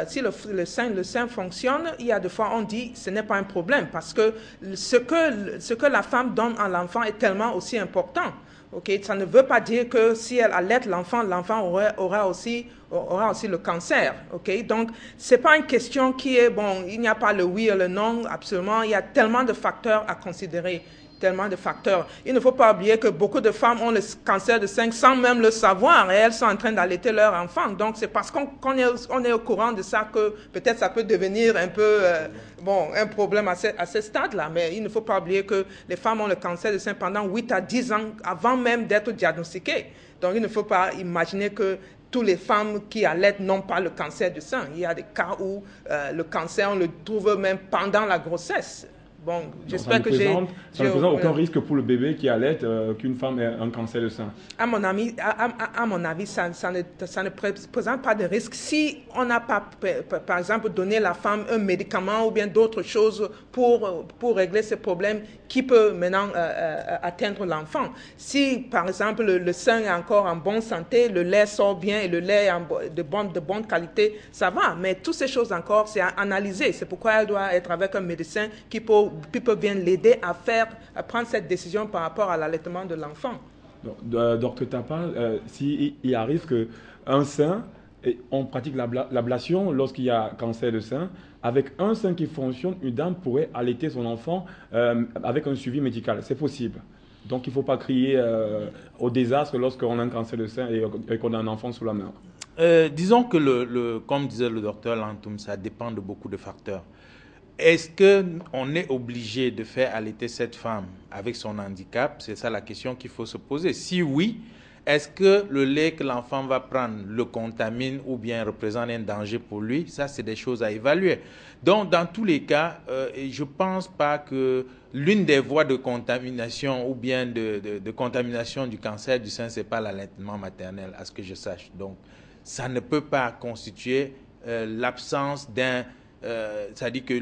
S7: si le sein fonctionne, il y a des fois on dit ce n'est pas un problème parce que ce que la femme donne à l'enfant est tellement aussi important. Okay? Ça ne veut pas dire que si elle allaite l'enfant aura aussi le cancer. Okay? Donc, ce n'est pas une question qui est, bon, il n'y a pas le oui et le non, absolument. Il y a tellement de facteurs à considérer. Tellement de facteurs. Il ne faut pas oublier que beaucoup de femmes ont le cancer de sein sans même le savoir et elles sont en train d'allaiter leur enfant. Donc, c'est parce qu'on est au courant de ça que peut-être ça peut devenir un peu un problème à ce stade-là. Mais il ne faut pas oublier que les femmes ont le cancer de sein pendant 8 à 10 ans avant même d'être diagnostiquées. Donc, il ne faut pas imaginer que toutes les femmes qui allaitent n'ont pas le cancer du sein. Il y a des cas où le cancer, on le trouve même pendant la grossesse. Bon, j'espère que j'ai...
S1: Ça ne présente aucun risque pour le bébé qui allait qu'une femme ait un cancer de sein.
S7: À mon avis, ça ne présente pas de risque si on n'a pas, par exemple, donné à la femme un médicament ou bien d'autres choses pour régler ce problème qui peut maintenant atteindre l'enfant. Si, par exemple, le sein est encore en bonne santé, le lait sort bien et le lait est de bonne qualité, ça va. Mais toutes ces choses encore, c'est à analyser. C'est pourquoi elle doit être avec un médecin qui peut bien l'aider à prendre cette décision par rapport à l'allaitement de l'enfant.
S1: Docteur Tapa, s'il arrive qu'un sein, on pratique l'ablation lorsqu'il y a cancer de sein, avec un sein qui fonctionne, une dame pourrait allaiter son enfant avec un suivi médical. C'est possible. Donc il ne faut pas crier au désastre lorsqu'on a un cancer de sein et qu'on a un enfant sous la main.
S5: Disons que, comme disait le docteur Lantoum, ça dépend de beaucoup de facteurs. Est-ce qu'on est obligé de faire allaiter cette femme avec son handicap? C'est ça la question qu'il faut se poser. Si oui, est-ce que le lait que l'enfant va prendre le contamine ou bien représente un danger pour lui? Ça, c'est des choses à évaluer. Donc, dans tous les cas, je ne pense pas que l'une des voies de contamination ou bien de contamination du cancer du sein, ce n'est pas l'allaitement maternel, à ce que je sache. Donc, ça ne peut pas constituer l'absence d'un... c'est-à-dire que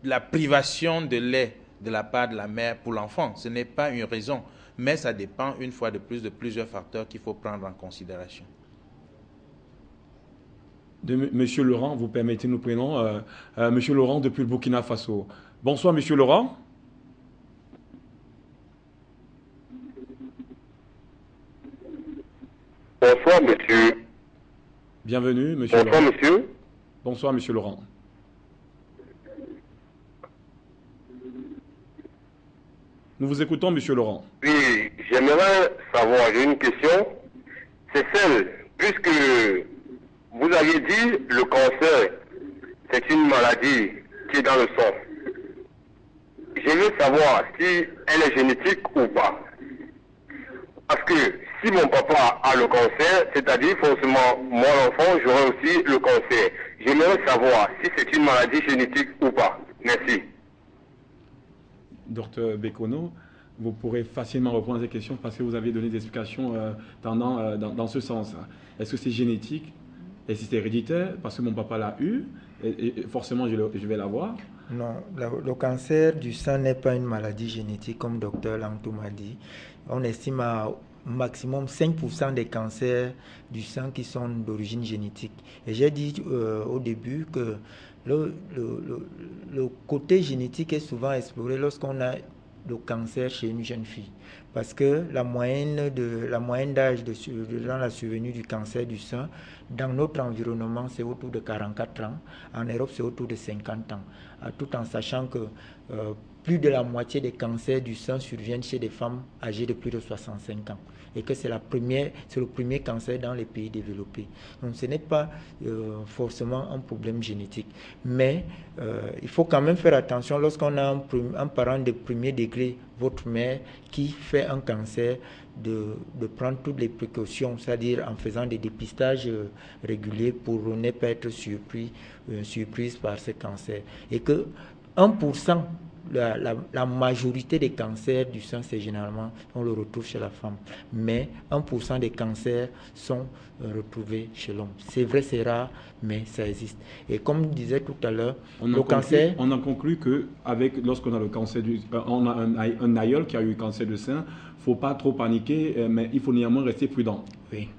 S5: la privation de lait de la part de la mère pour l'enfant, ce n'est pas une raison, mais ça dépend une fois de plus de plusieurs facteurs qu'il faut prendre en considération.
S1: Monsieur Laurent, vous permettez, nous prenons Monsieur Laurent depuis le Burkina Faso. Bonsoir Monsieur Laurent.
S8: Bonsoir monsieur.
S1: Bienvenue Monsieur Laurent.
S8: Bonsoir monsieur.
S1: Bonsoir, Monsieur Laurent. Nous vous écoutons, Monsieur Laurent.
S8: Oui, j'aimerais savoir, j'ai une question. C'est celle, puisque vous aviez dit le cancer, c'est une maladie qui est dans le sang. Je veux savoir si elle est génétique ou pas. Parce que si mon papa a le cancer, c'est-à-dire forcément moi l'enfant, j'aurai aussi le cancer. J'aimerais savoir si c'est une maladie génétique ou pas. Merci.
S1: Docteur Bekono, vous pourrez facilement répondre à ces questions parce que vous avez donné des explications tendant dans ce sens. Est-ce que c'est génétique? Est-ce que c'est héréditaire? Parce que mon papa l'a eu, et forcément je vais l'avoir.
S6: Non, le cancer du sein n'est pas une maladie génétique comme docteur Lantoum a dit. On estime à maximum 5% des cancers du sein qui sont d'origine génétique. Et j'ai dit au début que le côté génétique est souvent exploré lorsqu'on a le cancer chez une jeune fille. Parce que la moyenne d'âge dans la survenue du cancer du sein, dans notre environnement, c'est autour de 44 ans. En Europe, c'est autour de 50 ans. Tout en sachant que plus de la moitié des cancers du sein surviennent chez des femmes âgées de plus de 65 ans. Et que c'est le premier cancer dans les pays développés. Donc ce n'est pas forcément un problème génétique. Mais il faut quand même faire attention lorsqu'on a un parent de premier degré, votre mère, qui fait un cancer, de prendre toutes les précautions, c'est-à-dire en faisant des dépistages réguliers pour ne pas être surprise par ce cancer. Et que 1%, la majorité des cancers du sein, c'est généralement, on le retrouve chez la femme. Mais 1% des cancers sont retrouvés chez l'homme. C'est vrai, c'est rare, mais ça existe. Et comme je disais tout à l'heure, le cancer...
S1: On a conclu que lorsqu'on a le cancer on a un aïeul qui a eu le cancer du sein, il ne faut pas trop paniquer, mais il faut néanmoins rester prudent.
S6: Oui.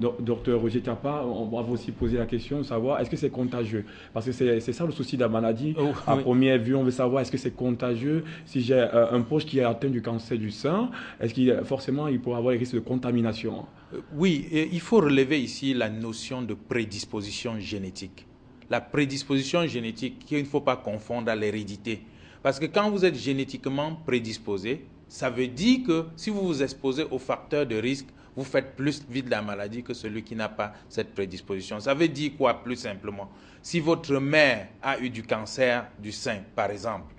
S1: Docteur Roger Tapa, on va aussi poser la question de savoir est-ce que c'est contagieux? Parce que c'est ça le souci de la maladie. À première vue, on veut savoir est-ce que c'est contagieux. Si j'ai un proche qui est atteint du cancer du sein, est-ce qu'il forcément il pourrait avoir les risques de contamination?
S5: Oui, et il faut relever ici la notion de prédisposition génétique. La prédisposition génétique qu'il ne faut pas confondre à l'hérédité. Parce que quand vous êtes génétiquement prédisposé, ça veut dire que si vous vous exposez aux facteurs de risque, vous faites plus vite la maladie que celui qui n'a pas cette prédisposition. Ça veut dire quoi, plus simplement? Si votre mère a eu du cancer du sein, par exemple,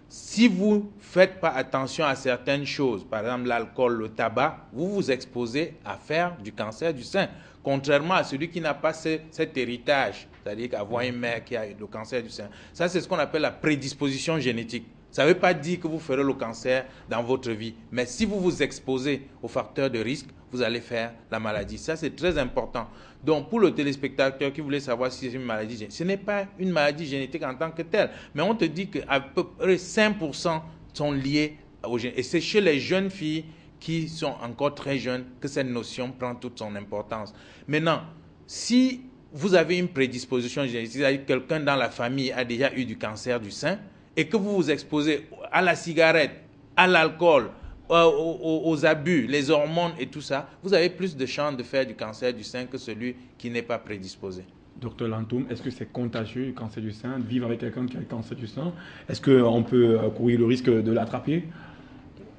S5: si vous ne faites pas attention à certaines choses, par exemple l'alcool, le tabac, vous vous exposez à faire du cancer du sein. Contrairement à celui qui n'a pas cet héritage, c'est-à-dire qu'avoir une mère qui a eu le cancer du sein. Ça, c'est ce qu'on appelle la prédisposition génétique. Ça ne veut pas dire que vous ferez le cancer dans votre vie, mais si vous vous exposez aux facteurs de risque, vous allez faire la maladie. Ça, c'est très important. Donc, pour le téléspectateur qui voulait savoir si c'est une maladie génétique, ce n'est pas une maladie génétique en tant que telle, mais on te dit qu'à peu près 5% sont liés aux génétiques. Et c'est chez les jeunes filles qui sont encore très jeunes que cette notion prend toute son importance. Maintenant, si vous avez une prédisposition génétique, c'est-à-dire que quelqu'un dans la famille a déjà eu du cancer du sein, et que vous vous exposez à la cigarette, à l'alcool, aux abus, les hormones et tout ça, vous avez plus de chances de faire du cancer du sein que celui qui n'est pas prédisposé.
S1: Docteur Lantoum, est-ce que c'est contagieux le cancer du sein, vivre avec quelqu'un qui a le cancer du sein? Est-ce qu'on peut courir le risque de l'attraper?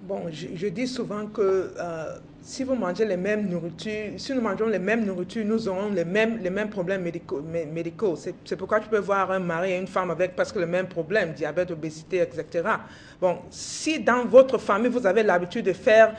S7: Bon, je dis souvent que si vous mangez les mêmes nourritures, si nous mangeons les mêmes nourritures, nous aurons les mêmes problèmes médicaux. C'est pourquoi tu peux voir un mari et une femme avec presque le même problème, diabète, obésité, etc. Bon, si dans votre famille, vous avez l'habitude de faire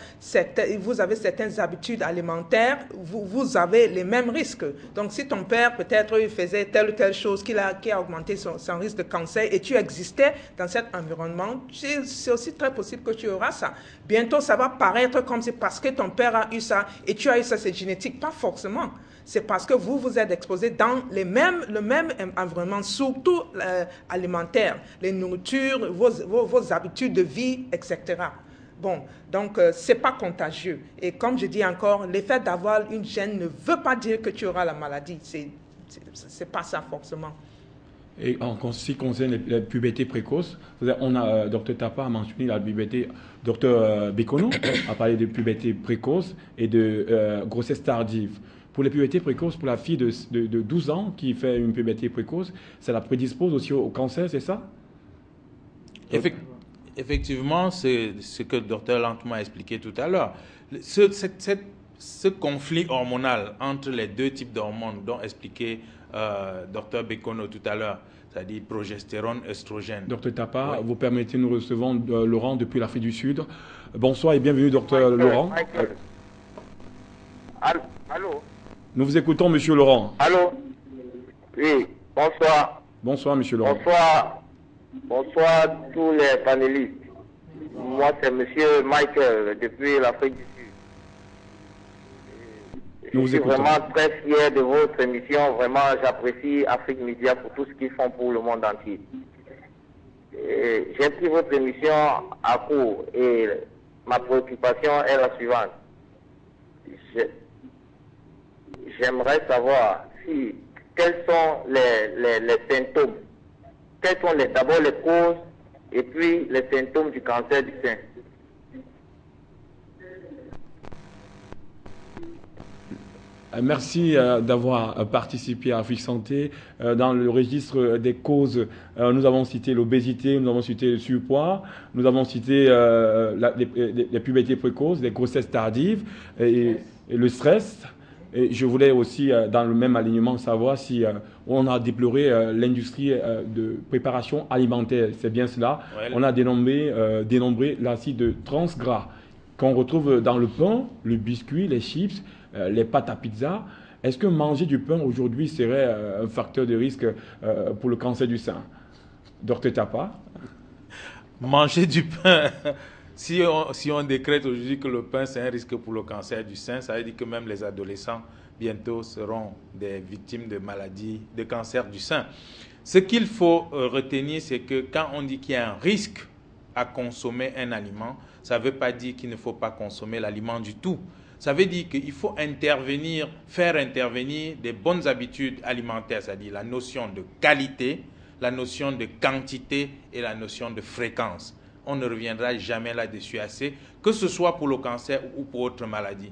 S7: vous avez certaines habitudes alimentaires, vous avez les mêmes risques. Donc, si ton père, peut-être, il faisait telle ou telle chose qui a augmenté son risque de cancer et tu existais dans cet environnement, c'est aussi très possible que tu auras ça. Bientôt, ça va paraître comme c'est parce que ton père a eu ça et tu as eu ça, c'est génétique. Pas forcément. C'est parce que vous êtes exposés dans le même environnement, surtout alimentaire, les nourritures, vos habitudes de vie, etc. Bon, donc c'est pas contagieux. Et comme je dis encore, l'effet d'avoir une gène ne veut pas dire que tu auras la maladie. C'est pas ça forcément.
S1: Et en ce qui concerne les pubertés précoces, Dr Tapa a mentionné la puberté, Dr Bekono a parlé de puberté précoce et de grossesse tardive. Pour les pubertés précoces, pour la fille de 12 ans qui fait une puberté précoce, ça la prédispose aussi au cancer, c'est ça?
S5: Effectivement, c'est ce que le docteur Lantoum a expliqué tout à l'heure. Ce conflit hormonal entre les deux types d'hormones dont expliquait Dr Bekono tout à l'heure, c'est-à-dire progestérone, œstrogène.
S1: Docteur Tapa, vous permettez, nous recevons Laurent depuis l'Afrique du Sud. Bonsoir et bienvenue, docteur Laurent.
S8: Allô?
S1: Nous vous écoutons, monsieur Laurent.
S8: Allô? Oui, bonsoir.
S1: Bonsoir, monsieur Laurent.
S8: Bonsoir tous les panélistes. Moi, c'est monsieur Michael depuis l'Afrique du Sud. Je suis vraiment très fier de votre émission. Vraiment, j'apprécie Afrique Média pour tout ce qu'ils font pour le monde entier. J'ai pris votre émission à court et ma préoccupation est la suivante. J'aimerais savoir quels sont les symptômes, quelles sont d'abord les causes et puis les symptômes du cancer du sein.
S1: Merci d'avoir participé à Afrique Santé. Dans le registre des causes, nous avons cité l'obésité, nous avons cité le surpoids, nous avons cité les pubertés précoces, les grossesses tardives et le stress. Et je voulais aussi, dans le même alignement, savoir si on a déploré l'industrie de préparation alimentaire. C'est bien cela. Ouais, on a dénombré l'acide transgras qu'on retrouve dans le pain, le biscuit, les chips, les pâtes à pizza. Est-ce que manger du pain aujourd'hui serait un facteur de risque pour le cancer du sein? Docteur Tapa.
S5: Manger du pain. Si on décrète aujourd'hui que le pain c'est un risque pour le cancer du sein, ça veut dire que même les adolescents bientôt seront des victimes de maladies, de cancer du sein. Ce qu'il faut retenir, c'est que quand on dit qu'il y a un risque à consommer un aliment, ça ne veut pas dire qu'il ne faut pas consommer l'aliment du tout. Ça veut dire qu'il faut intervenir, faire intervenir des bonnes habitudes alimentaires, c'est-à-dire la notion de qualité, la notion de quantité et la notion de fréquence. On ne reviendra jamais là-dessus assez, que ce soit pour le cancer ou pour autre maladie.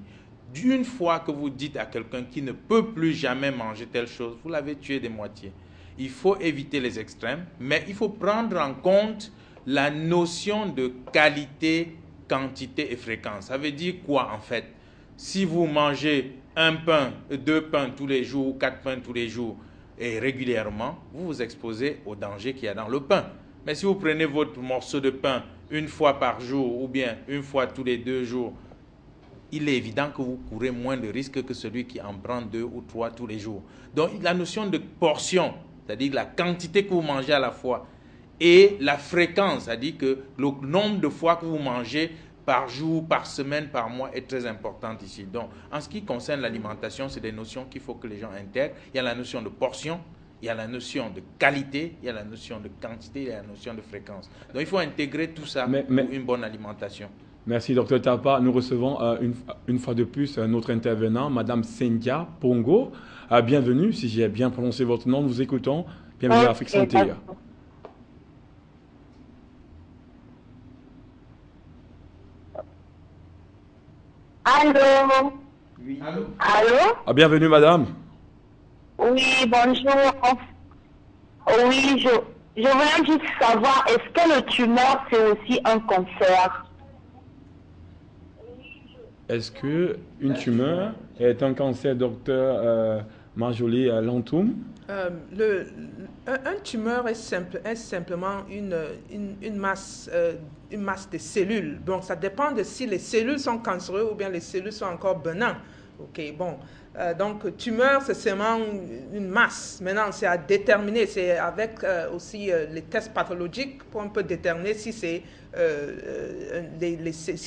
S5: D'une fois que vous dites à quelqu'un qui ne peut plus jamais manger telle chose, vous l'avez tué de moitié. Il faut éviter les extrêmes, mais il faut prendre en compte la notion de qualité, quantité et fréquence. Ça veut dire quoi en fait? Si vous mangez un pain, 2 pains tous les jours, 4 pains tous les jours et régulièrement, vous vous exposez au danger qu'il y a dans le pain. Mais si vous prenez votre morceau de pain une fois par jour ou bien une fois tous les 2 jours, il est évident que vous courez moins de risques que celui qui en prend 2 ou 3 tous les jours. Donc la notion de portion, c'est-à-dire la quantité que vous mangez à la fois, et la fréquence, c'est-à-dire que le nombre de fois que vous mangez par jour, par semaine, par mois est très importante ici. Donc, en ce qui concerne l'alimentation, c'est des notions qu'il faut que les gens intègrent. Il y a la notion de portion, il y a la notion de qualité, il y a la notion de quantité, il y a la notion de fréquence. Donc, il faut intégrer tout ça pour une bonne alimentation.
S1: Merci, Dr Tapa. Nous recevons une fois de plus notre intervenant, Madame Cynthia Pongo. Bienvenue, si j'ai bien prononcé votre nom, nous vous écoutons. Bienvenue à Afrique Santé.
S9: Allô?
S5: Oui. Allô?
S9: Allô?
S1: Bienvenue, madame.
S9: Oui, bonjour. Oui, je voulais juste savoir, est-ce que le tumeur, c'est aussi un cancer?
S1: Est-ce qu'une tumeur est un cancer, docteur Marjolie Lantoum?
S7: Un tumeur est simplement une masse de cellules. Donc, ça dépend de si les cellules sont cancéreuses ou bien les cellules sont encore bénins. OK, bon. Donc, tumeur, c'est seulement une masse. Maintenant, c'est à déterminer. C'est avec aussi les tests pathologiques pour un peu déterminer si si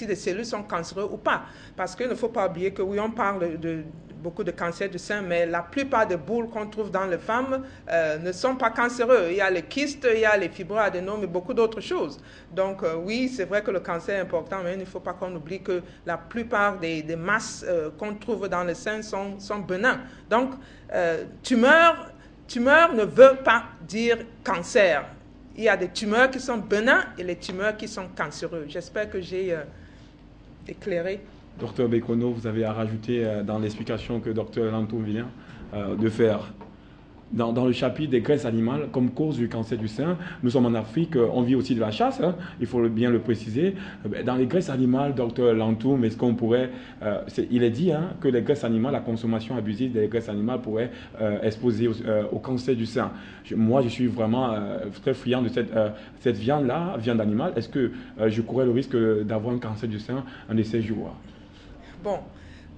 S7: les cellules sont cancéreuses ou pas. Parce qu'il ne faut pas oublier que oui, on parle de beaucoup de cancers du sein, mais la plupart des boules qu'on trouve dans les femmes ne sont pas cancéreux. Il y a les kystes, il y a les fibroadénomes et beaucoup d'autres choses. Donc oui, c'est vrai que le cancer est important, mais il ne faut pas qu'on oublie que la plupart des masses qu'on trouve dans le sein sont bénins. Donc tumeur ne veut pas dire cancer. Il y a des tumeurs qui sont bénins et les tumeurs qui sont cancéreux. J'espère que j'ai éclairé.
S1: Docteur Bekono, vous avez à rajouter dans l'explication que Docteur Lantoum vient de faire. Dans le chapitre des graisses animales comme cause du cancer du sein, nous sommes en Afrique, on vit aussi de la chasse, hein, il faut bien le préciser. Dans les graisses animales, Docteur Lantoum, est-ce qu'on pourrait... il est dit hein, que les graisses animales, la consommation abusive des graisses animales pourrait exposer au cancer du sein. Moi, je suis vraiment très friand de cette viande-là, viande animale. Est-ce que je courais le risque d'avoir un cancer du sein un de ces jours?
S7: Bon,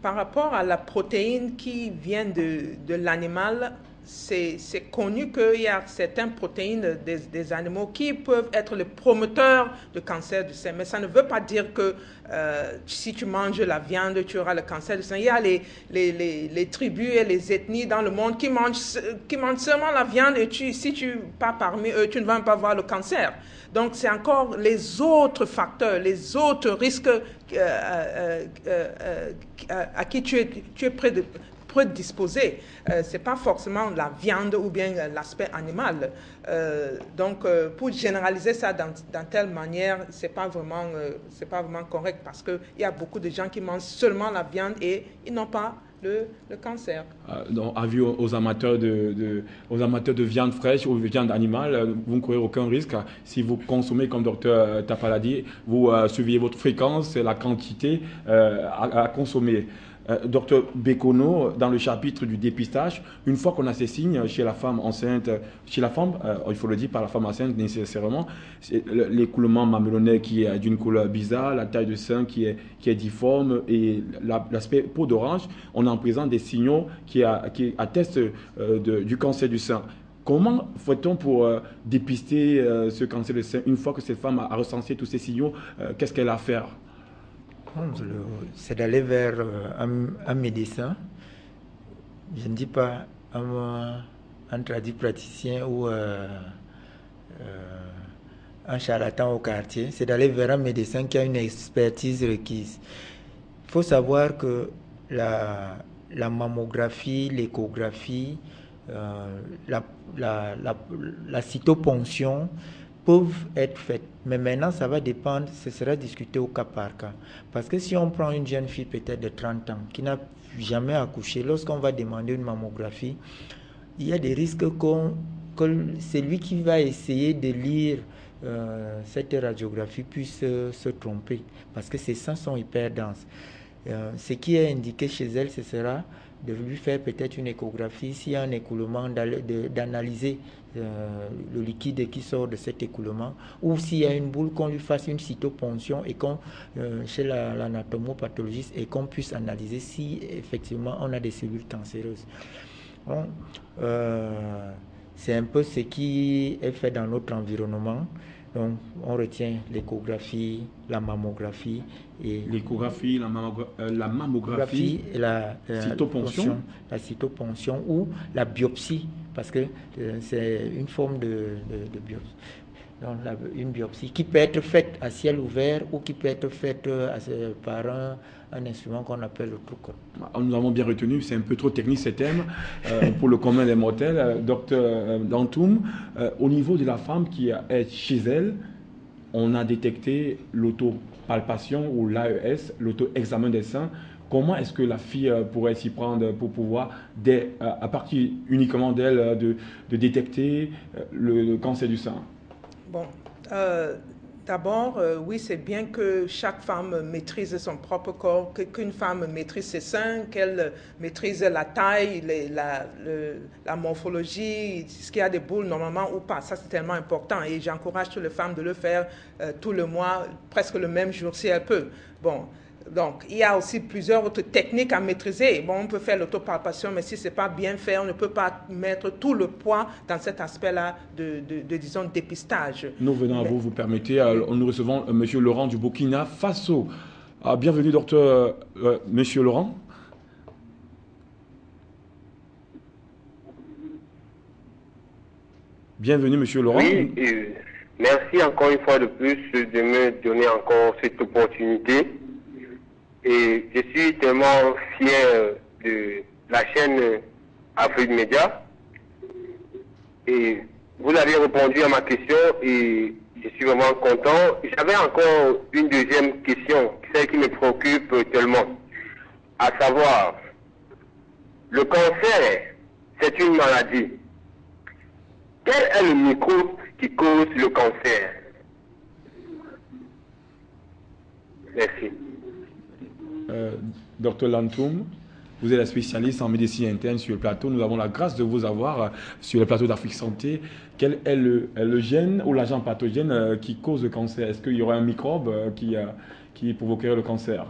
S7: par rapport à la protéine qui vient de l'animal, c'est connu qu'il y a certaines protéines des animaux qui peuvent être les promoteurs de cancer du sein. Mais ça ne veut pas dire que si tu manges la viande, tu auras le cancer du sein. Il y a les tribus et les ethnies dans le monde qui mangent seulement la viande et si tu pars parmi eux, tu ne vas pas avoir le cancer. Donc, c'est encore les autres facteurs, les autres risques à qui tu es prédisposé. Ce n'est pas forcément la viande ou bien l'aspect animal. Donc, pour généraliser ça dans telle manière, ce n'est pas vraiment correct parce qu'il y a beaucoup de gens qui mangent seulement la viande et ils n'ont pas le cancer.
S1: Donc, avis aux amateurs de viande fraîche ou de viande animale, vous ne courez aucun risque. Si vous consommez, comme Dr Tapa l'a dit, vous surveillez votre fréquence et la quantité à consommer. Docteur Bekono, dans le chapitre du dépistage, une fois qu'on a ces signes chez la femme enceinte, il faut le dire par la femme enceinte nécessairement, l'écoulement mamelonnaire qui est d'une couleur bizarre, la taille de sein qui est difforme et l'aspect peau d'orange, on est en présence des signaux qui attestent du cancer du sein. Comment fait-on pour dépister ce cancer du sein? Une fois que cette femme a recensé tous ces signaux, qu'est-ce qu'elle a à faire?
S6: C'est d'aller vers un médecin. Je ne dis pas un praticien ou un charlatan au quartier. C'est d'aller vers un médecin qui a une expertise requise. Il faut savoir que la mammographie, l'échographie, la cytoponction peuvent être faites. Mais maintenant, ça va dépendre, ce sera discuté au cas par cas. Parce que si on prend une jeune fille peut-être de 30 ans qui n'a jamais accouché, lorsqu'on va demander une mammographie, il y a des risques que celui qui va essayer de lire cette radiographie puisse se tromper. Parce que ses seins sont hyper denses. Ce qui est indiqué chez elle, ce sera de lui faire peut-être une échographie, s'il y a un écoulement, d'analyser le liquide qui sort de cet écoulement, ou s'il y a une boule, qu'on lui fasse une cytoponction et chez l'anatomopathologiste, et qu'on puisse analyser si effectivement on a des cellules cancéreuses. Bon, c'est un peu ce qui est fait dans notre environnement. Donc, on retient l'échographie, la mammographie et
S1: l'échographie, la mammographie
S6: et la
S1: cytoponction
S6: ou la biopsie, parce que c'est une forme de biopsie. Donc, une biopsie qui peut être faite à ciel ouvert ou qui peut être faite par un instrument qu'on appelle le truc.
S1: Nous avons bien retenu, c'est un peu trop technique ce thème pour le commun des mortels. Docteur Dantoum, au niveau de la femme qui est chez elle, on a détecté l'autopalpation ou l'AES, l'auto-examen des seins. Comment est-ce que la fille pourrait s'y prendre pour pouvoir, à partir uniquement d'elle, de détecter le cancer du sein?
S7: Bon, d'abord, oui, c'est bien que chaque femme maîtrise son propre corps, qu'une femme maîtrise ses seins, qu'elle maîtrise la taille, la morphologie, ce qu'il y a des boules normalement ou pas. Ça, c'est tellement important et j'encourage toutes les femmes de le faire tout le mois, presque le même jour si elles peuvent. Bon. Donc, il y a aussi plusieurs autres techniques à maîtriser. Bon, on peut faire l'autopalpation, mais si ce n'est pas bien fait, on ne peut pas mettre tout le poids dans cet aspect-là disons, dépistage.
S1: Nous venons à vous permettez, nous recevons M. Laurent du Burkina Faso. Bienvenue, docteur M. Laurent. Bienvenue, M. Laurent.
S8: Oui, merci encore une fois de plus de me donner encore cette opportunité. Et je suis tellement fier de la chaîne Afrique Média. Et vous avez répondu à ma question et je suis vraiment content. J'avais encore une deuxième question, celle qui me préoccupe tellement. À savoir, le cancer, c'est une maladie. Quel est le microbe qui cause le cancer? Merci.
S1: Docteur Lantoum, vous êtes la spécialiste en médecine interne sur le plateau. Nous avons la grâce de vous avoir sur le plateau d'Afrique Santé. Quel est le gène ou l'agent pathogène qui cause le cancer? Est-ce qu'il y aura un microbe qui provoquerait le cancer?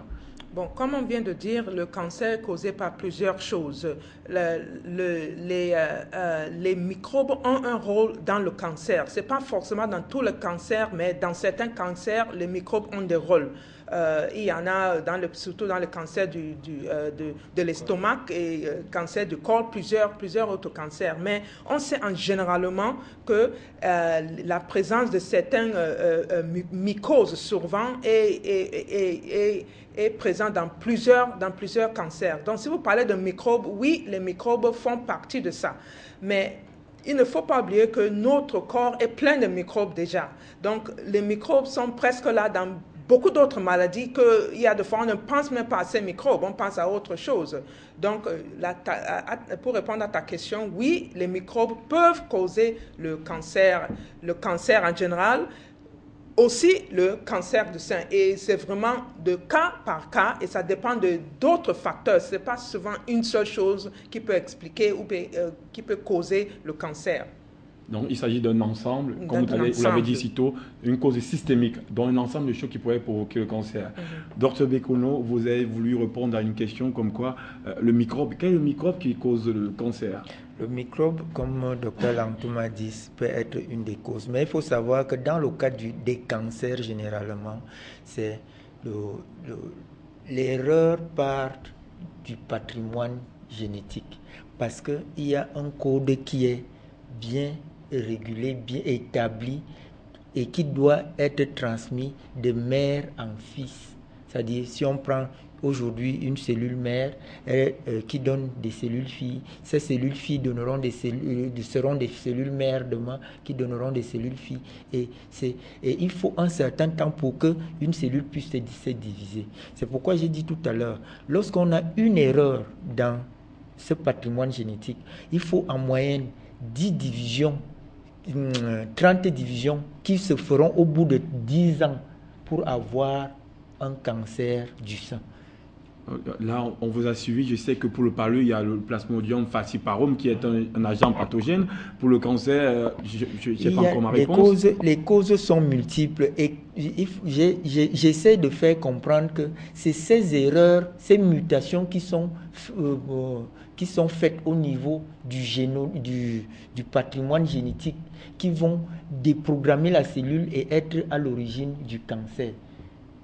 S7: Bon, comme on vient de dire, le cancer est causé par plusieurs choses. Les microbes ont un rôle dans le cancer. Ce n'est pas forcément dans tout le cancer, mais dans certains cancers, les microbes ont des rôles. Il y en a surtout dans le cancer de l'estomac et cancer du corps, plusieurs autres cancers. Mais on sait en généralement que la présence de certaines mycoses souvent est présent dans plusieurs cancers. Donc, si vous parlez de microbes, oui, les microbes font partie de ça. Mais il ne faut pas oublier que notre corps est plein de microbes déjà. Donc, les microbes sont presque là dans beaucoup d'autres maladies qu'il y a de fois, on ne pense même pas à ces microbes, on pense à autre chose. Donc, pour répondre à ta question, oui, les microbes peuvent causer le cancer en général, aussi le cancer du sein. Et c'est vraiment de cas par cas et ça dépend d'autres facteurs. Ce n'est pas souvent une seule chose qui peut expliquer ou qui peut causer le cancer.
S1: Donc, il s'agit d'un ensemble, comme vous l'avez dit si tôt, une cause systémique, donc un ensemble de choses qui pourraient provoquer le cancer. Dr Bekono, vous avez voulu répondre à une question comme quoi le microbe, quel est le microbe qui cause le cancer?
S6: Le microbe, comme Dr Lantoum a dit, peut être une des causes. Mais il faut savoir que dans le cas des cancers, généralement, c'est l'erreur part du patrimoine génétique. Parce qu'il y a un code qui est bien régulé, bien établi et qui doit être transmis de mère en fils. C'est-à-dire, si on prend aujourd'hui une cellule mère qui donne des cellules filles, ces cellules filles seront des cellules mères demain qui donneront des cellules filles. Et il faut un certain temps pour qu'une cellule puisse se diviser. C'est pourquoi j'ai dit tout à l'heure, lorsqu'on a une erreur dans ce patrimoine génétique, il faut en moyenne 10 divisions, 30 divisions qui se feront au bout de 10 ans pour avoir un cancer du sein.
S1: Là, on vous a suivi. Je sais que pour le palud, il y a le Plasmodium falciparum qui est un agent pathogène. Pour le cancer, je ne sais pas encore ma réponse.
S6: Les causes sont multiples et j'essaie de faire comprendre que c'est ces erreurs, ces mutations qui sont faites au niveau du patrimoine génétique qui vont déprogrammer la cellule et être à l'origine du cancer.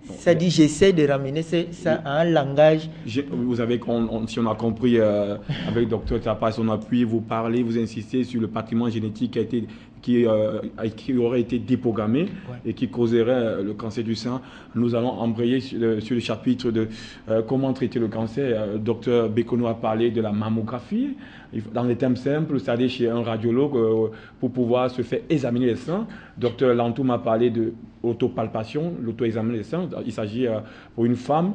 S6: C'est-à-dire, j'essaie de ramener ça à un langage.
S1: Vous savez, si on a compris avec Dr Tapas, on a pu vous parler, vous insister sur le patrimoine génétique qui aurait été déprogrammé et qui causerait le cancer du sein. Nous allons embrayer sur le chapitre de comment traiter le cancer. Dr Bekono a parlé de la mammographie. Dans les termes simples, c'est-à-dire chez un radiologue pour pouvoir se faire examiner les seins. Dr Lantoum a parlé de l'autopalpation, l'auto-examen des seins. Il s'agit pour une femme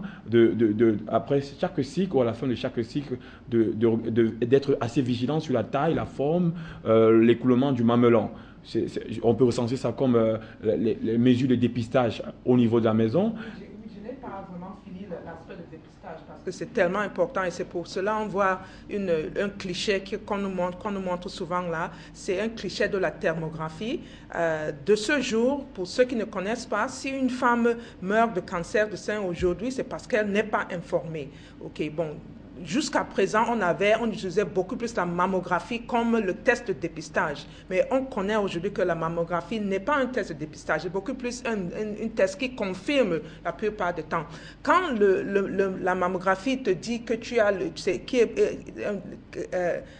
S1: après chaque cycle ou à la fin de chaque cycle d'être assez vigilant sur la taille, la forme, l'écoulement du mamelon. On peut recenser ça comme les mesures de dépistage au niveau de la maison.
S7: Je n'ai pas vraiment fini l'aspect de dépistage parce que c'est tellement important et c'est pour cela on voit un cliché qu'on nous montre souvent là, c'est un cliché de la thermographie. De ce jour, pour ceux qui ne connaissent pas, si une femme meurt de cancer du sein aujourd'hui, c'est parce qu'elle n'est pas informée. Ok, bon. Jusqu'à présent, on utilisait beaucoup plus la mammographie comme le test de dépistage. Mais on connaît aujourd'hui que la mammographie n'est pas un test de dépistage, c'est beaucoup plus un test qui confirme la plupart du temps. Quand la mammographie te dit que tu as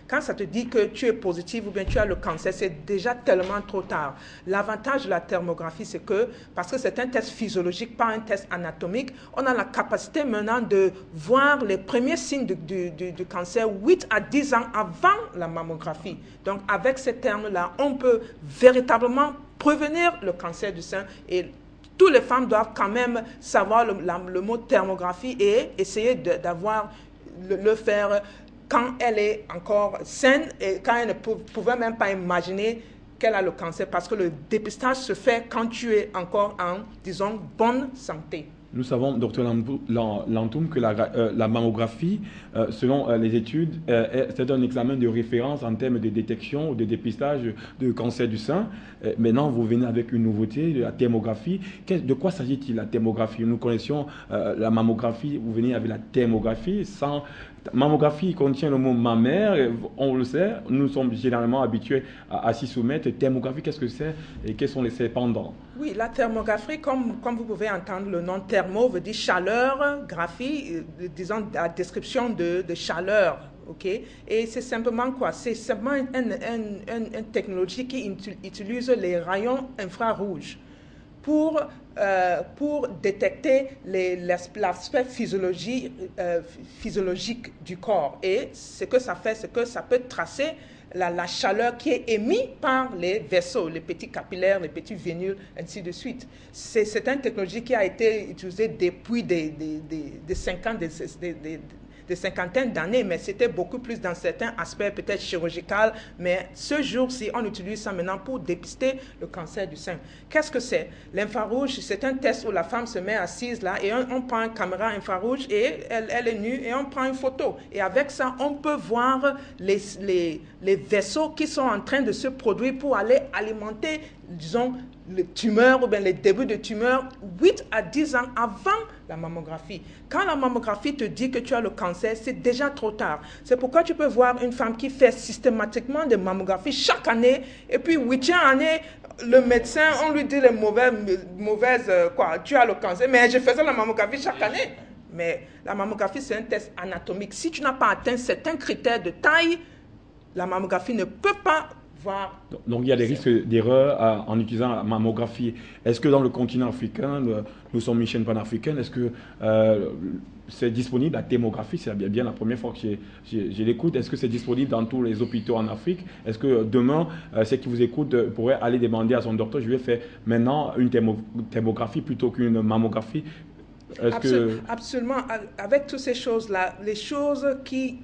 S7: quand ça te dit que tu es positif ou bien tu as le cancer, c'est déjà tellement trop tard. L'avantage de la thermographie, c'est que, parce que c'est un test physiologique, pas un test anatomique, on a la capacité maintenant de voir les premiers signes du cancer 8 à 10 ans avant la mammographie. Donc, avec ces termes-là, on peut véritablement prévenir le cancer du sein et toutes les femmes doivent quand même savoir le mot thermographie et essayer le faire quand elle est encore saine et quand elle ne pouvait même pas imaginer qu'elle a le cancer parce que le dépistage se fait quand tu es encore en, disons, bonne santé.
S1: Nous savons, Dr Lantoum, que la mammographie, selon les études, c'est un examen de référence en termes de détection ou de dépistage de cancer du sein. Maintenant, vous venez avec une nouveauté, la thermographie. De quoi s'agit-il, la thermographie? Nous connaissions la mammographie, vous venez avec la thermographie. Mammographie contient le mot mammaire, on le sait, nous sommes généralement habitués à s'y soumettre. Thermographie, qu'est-ce que c'est et quels sont ses pendants?
S7: Oui, la thermographie, comme vous pouvez entendre, le nom thermo veut dire chaleur, graphie, disons la description de chaleur. Okay? Et c'est simplement quoi? C'est simplement une technologie qui utilise les rayons infrarouges pour détecter l'aspect physiologique du corps. Et ce que ça fait, c'est que ça peut tracer la chaleur qui est émise par les vaisseaux, les petits capillaires, les petits vénules, ainsi de suite. C'est une technologie qui a été utilisée depuis des cinquantaines d'années, mais c'était beaucoup plus dans certains aspects peut-être chirurgical, mais ce jour-ci, on utilise ça maintenant pour dépister le cancer du sein. Qu'est-ce que c'est? L'infrarouge, c'est un test où la femme se met assise là et on prend une caméra infrarouge et elle est nue et on prend une photo. Et avec ça, on peut voir les vaisseaux qui sont en train de se produire pour aller alimenter, disons, les tumeurs ou bien les débuts de tumeurs 8 à 10 ans avant la mammographie. Quand la mammographie te dit que tu as le cancer, c'est déjà trop tard. C'est pourquoi tu peux voir une femme qui fait systématiquement des mammographies chaque année, et puis 8e année, le médecin, on lui dit les mauvaises tu as le cancer, mais je faisais la mammographie chaque année. Mais la mammographie, c'est un test anatomique. Si tu n'as pas atteint certains critères de taille, la mammographie ne peut pas voir.
S1: Donc il y a des risques d'erreur en utilisant la mammographie. Est-ce que dans le continent africain, nous sommes une chaîne panafricaine, est-ce que c'est disponible la thermographie? C'est bien la première fois que je l'écoute. Est-ce que c'est disponible dans tous les hôpitaux en Afrique? Est-ce que demain, ceux qui vous écoutent pourraient aller demander à son docteur, je vais faire maintenant une thermographie plutôt qu'une mammographie?
S7: Absolument. Avec toutes ces choses-là, les choses qui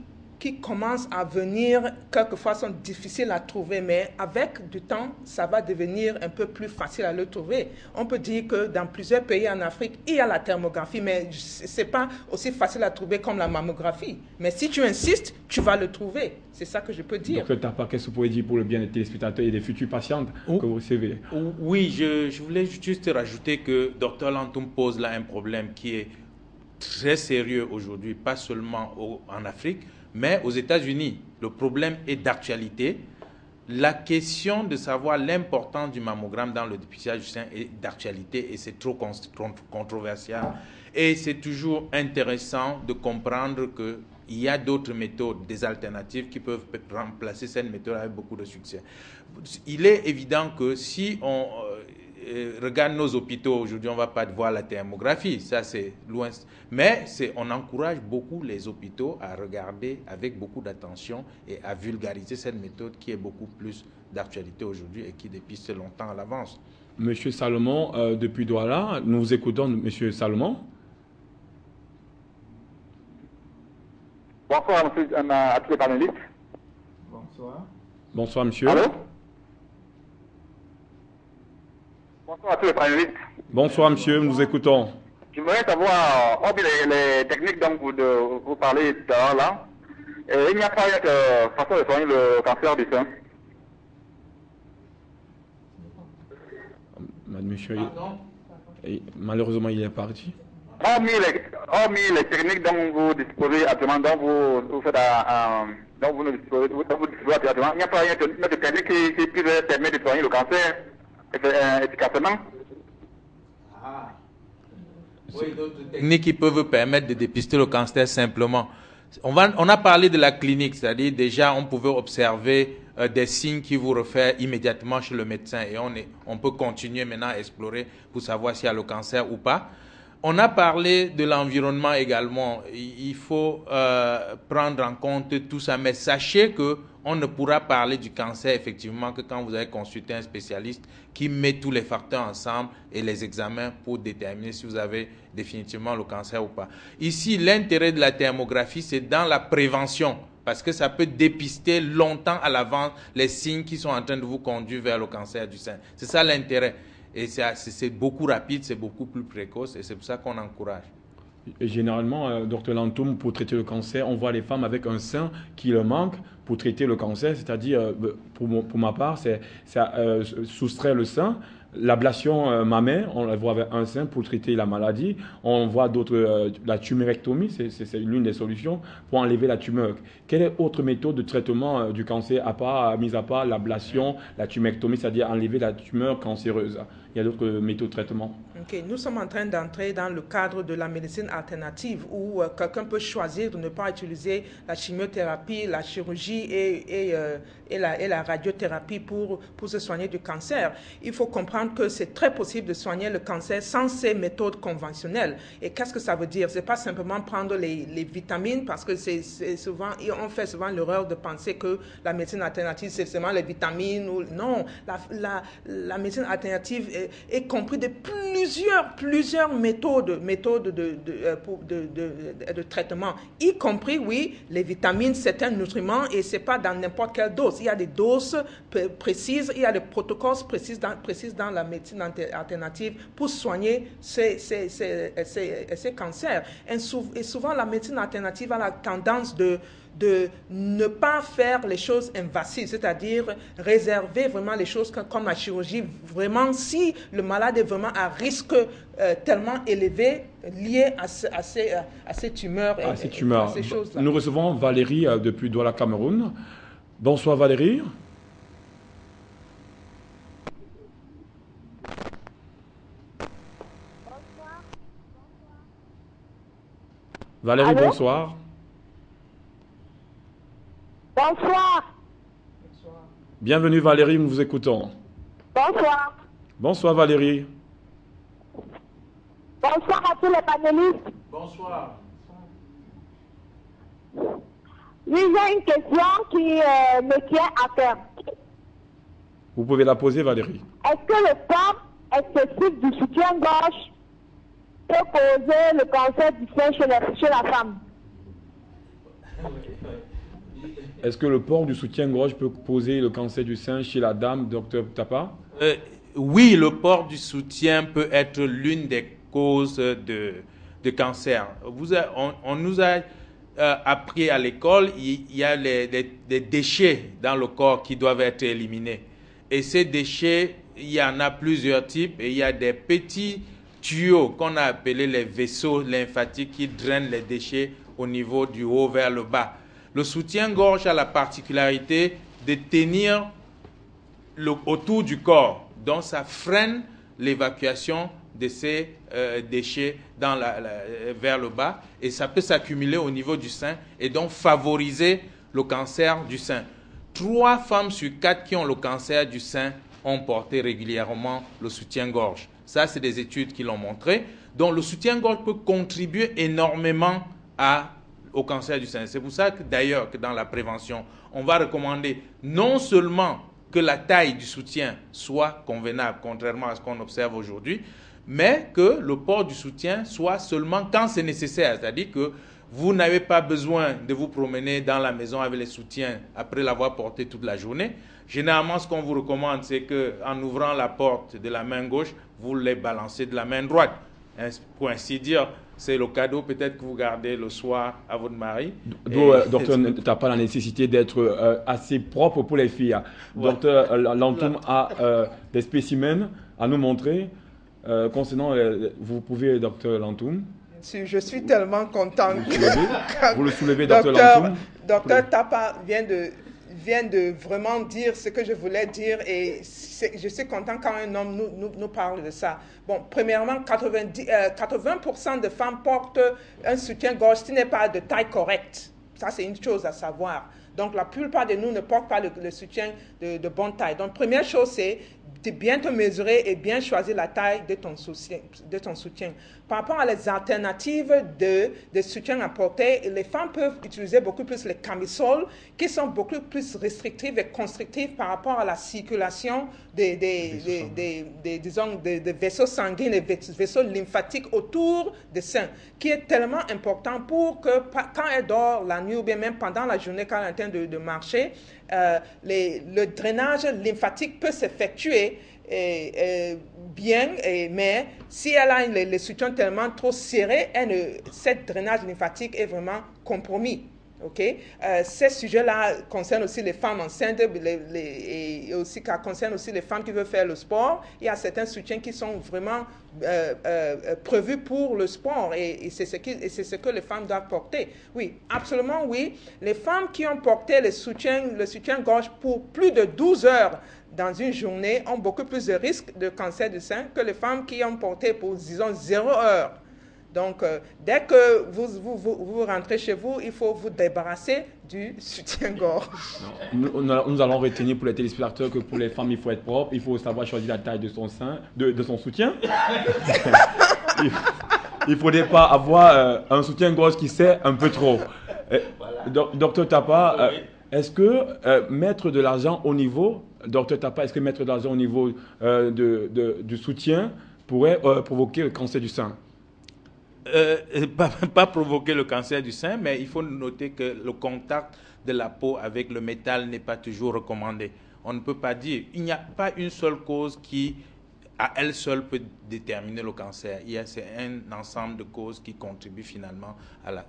S7: commencent à venir, quelquefois sont difficiles à trouver, mais avec du temps, ça va devenir un peu plus facile à le trouver. On peut dire que dans plusieurs pays en Afrique, il y a la thermographie, mais ce n'est pas aussi facile à trouver comme la mammographie. Mais si tu insistes, tu vas le trouver. C'est ça que je peux dire.
S1: Docteur Tapa, qu'est-ce que vous pouvez dire pour le bien des téléspectateurs et des futures patientes que vous recevez?
S5: Oui, je voulais juste rajouter que Dr Lantoum pose là un problème qui est très sérieux aujourd'hui, pas seulement en Afrique, mais aux États-Unis. Le problème est d'actualité. La question de savoir l'importance du mammogramme dans le dépistage du sein est d'actualité et c'est trop controversial. Et c'est toujours intéressant de comprendre qu'il y a d'autres méthodes, des alternatives qui peuvent remplacer cette méthode avec beaucoup de succès. Il est évident que si on regarde nos hôpitaux aujourd'hui, on ne va pas voir la thermographie, ça c'est loin. Mais on encourage beaucoup les hôpitaux à regarder avec beaucoup d'attention et à vulgariser cette méthode qui est beaucoup plus d'actualité aujourd'hui et qui dépiste longtemps à l'avance.
S1: Monsieur Salomon, depuis Douala, nous vous écoutons, Monsieur Salomon.
S10: Bonsoir, monsieur, à tous les panélistes.
S6: Bonsoir.
S1: Bonsoir, monsieur.
S10: Allô? Bonsoir à tous les panélistes.
S1: Bonsoir, monsieur, nous vous écoutons.
S10: Je voudrais savoir, hormis les techniques dont vous parlez tout à l'heure là, il n'y a pas une façon de soigner le cancer du sein.
S1: Monsieur, malheureusement, il est parti.
S10: Hormis les techniques dont vous disposez actuellement, dont vous faites dont vous disposez actuellement, il n'y a pas une autre technique qui puisse permettre de soigner le cancer efficacement.
S5: Oui, d'autres techniques qui peuvent permettre de dépister le cancer simplement. On a parlé de la clinique, c'est-à-dire déjà on pouvait observer des signes qui vous réfèrent immédiatement chez le médecin et on peut continuer maintenant à explorer pour savoir s'il y a le cancer ou pas. On a parlé de l'environnement également. Il faut prendre en compte tout ça, mais sachez qu'on ne pourra parler du cancer effectivement que quand vous avez consulté un spécialiste qui met tous les facteurs ensemble et les examens pour déterminer si vous avez définitivement le cancer ou pas. Ici, l'intérêt de la thermographie, c'est dans la prévention, parce que ça peut dépister longtemps à l'avance les signes qui sont en train de vous conduire vers le cancer du sein. C'est ça l'intérêt. Et c'est beaucoup rapide, c'est beaucoup plus précoce et c'est pour ça qu'on encourage.
S1: Et généralement, Dr Lantoum, pour traiter le cancer, on voit les femmes avec un sein qui leur manque pour traiter le cancer. C'est-à-dire, pour ma part, c'est soustraire le sein. L'ablation mammaire, on la voit avec un sein pour traiter la maladie. On voit d'autres, la tumérectomie, c'est l'une des solutions pour enlever la tumeur. Quelle est autre méthode de traitement du cancer, mis à part l'ablation, la tumérectomie, c'est-à-dire enlever la tumeur cancéreuse? Il y a d'autres méthodes de traitement.
S7: Okay. Nous sommes en train d'entrer dans le cadre de la médecine alternative où quelqu'un peut choisir de ne pas utiliser la chimiothérapie, la chirurgie et la radiothérapie pour se soigner du cancer. Il faut comprendre que c'est très possible de soigner le cancer sans ces méthodes conventionnelles. Et qu'est-ce que ça veut dire? Ce n'est pas simplement prendre les vitamines parce que on fait souvent l'erreur de penser que la médecine alternative, c'est seulement les vitamines. Non, la médecine alternative est comprise de plusieurs méthodes de traitement, y compris, oui, les vitamines, certains nutriments, et ce n'est pas dans n'importe quelle dose. Il y a des doses précises, il y a des protocoles précises dans la médecine alternative pour soigner ces cancers. Et souvent, la médecine alternative a la tendance de de ne pas faire les choses invasives, c'est-à-dire réserver vraiment les choses comme la chirurgie, vraiment si le malade est vraiment à risque tellement élevé lié à ces tumeurs.
S1: À ces tumeurs.
S7: À ces choses-là.
S1: Nous recevons Valérie depuis Douala, Cameroun. Bonsoir Valérie. Valérie,
S9: allô?
S1: bonsoir.
S9: Bonsoir.
S1: Bienvenue Valérie, nous vous écoutons.
S9: Bonsoir.
S1: Bonsoir Valérie.
S9: Bonsoir à tous les panélistes.
S5: Bonsoir.
S9: Oui, j'ai une question qui me tient à cœur.
S1: Vous pouvez la poser Valérie.
S9: Est-ce que le port excessif du soutien-gorge peut causer le cancer du sein chez la femme?
S1: Est-ce que le port du soutien-gorge peut causer le cancer du sein chez la dame, docteur Tapa?
S5: Oui, le port du soutien peut être l'une des causes de cancer. On nous a appris à l'école, il y a des déchets dans le corps qui doivent être éliminés. Et ces déchets, il y en a plusieurs types et il y a des petits tuyaux qu'on a appelés les vaisseaux lymphatiques qui drainent les déchets au niveau du haut vers le bas. Le soutien-gorge a la particularité de tenir autour du corps. Donc, ça freine l'évacuation de ces déchets vers le bas et ça peut s'accumuler au niveau du sein et donc favoriser le cancer du sein. 3 femmes sur 4 qui ont le cancer du sein ont porté régulièrement le soutien-gorge. Ça, c'est des études qui l'ont montré. Donc, le soutien-gorge peut contribuer énormément au cancer du sein. C'est pour ça que d'ailleurs que dans la prévention, on va recommander non seulement que la taille du soutien soit convenable, contrairement à ce qu'on observe aujourd'hui, mais que le port du soutien soit seulement quand c'est nécessaire. C'est-à-dire que vous n'avez pas besoin de vous promener dans la maison avec les soutiens après l'avoir porté toute la journée. Généralement, ce qu'on vous recommande, c'est qu'en ouvrant la porte de la main gauche, vous les balancez de la main droite. Pour ainsi dire, c'est le cadeau peut-être que vous gardez le soir à votre mari.
S1: Docteur, tu n'as pas la nécessité d'être assez propre pour les filles. Ouais. Docteur Lantoum a des spécimens à nous montrer. Concernant, vous pouvez, docteur Lantoum.
S7: Je suis tellement contente.
S1: Vous le soulevez, docteur Lantoum.
S7: Docteur Tapa vient de vraiment dire ce que je voulais dire et je suis content quand un homme nous parle de ça. Bon, premièrement, 80% de femmes portent un soutien-gorge qui n'est pas de taille correcte. Ça, c'est une chose à savoir. Donc, la plupart de nous ne portent pas le soutien de bonne taille. Donc, première chose, c'est de bien te mesurer et bien choisir la taille de ton soutien. Par rapport à les alternatives de soutien à porter, les femmes peuvent utiliser beaucoup plus les camisoles qui sont beaucoup plus restrictives et constrictives par rapport à la circulation des vaisseaux sanguins, des vaisseaux lymphatiques autour des seins, qui est tellement important pour que quand elle dort la nuit ou bien même pendant la journée quand elle est en train de marcher, le drainage lymphatique peut s'effectuer bien, mais si elle a les soutiens tellement trop serrés, cette drainage lymphatique est vraiment compromis. Okay? Ces sujets-là concernent aussi les femmes enceintes et aussi concernent aussi les femmes qui veulent faire le sport. Il y a certains soutiens qui sont vraiment prévus pour le sport et c'est ce que les femmes doivent porter. Oui, absolument oui. Les femmes qui ont porté le soutien-gorge pour plus de 12 heures dans une journée ont beaucoup plus de risques de cancer du sein que les femmes qui ont porté pour, disons, 0 heure. Donc, dès que vous rentrez chez vous, il faut vous débarrasser du soutien-gorge.
S1: Nous allons retenir pour les téléspectateurs que pour les femmes, il faut être propre, il faut savoir choisir la taille de son sein, de son soutien. Il ne faudrait pas avoir un soutien-gorge qui serre un peu trop. Docteur Tapa, est-ce que mettre de l'argent au niveau, docteur Tapa, est-ce que mettre de l'argent au niveau du soutien pourrait provoquer le cancer du sein?
S5: Pas provoquer le cancer du sein, mais il faut noter que le contact de la peau avec le métal n'est pas toujours recommandé. On ne peut pas dire, il n'y a pas une seule cause qui à elle seule peut déterminer le cancer. C'est un ensemble de causes qui contribuent finalement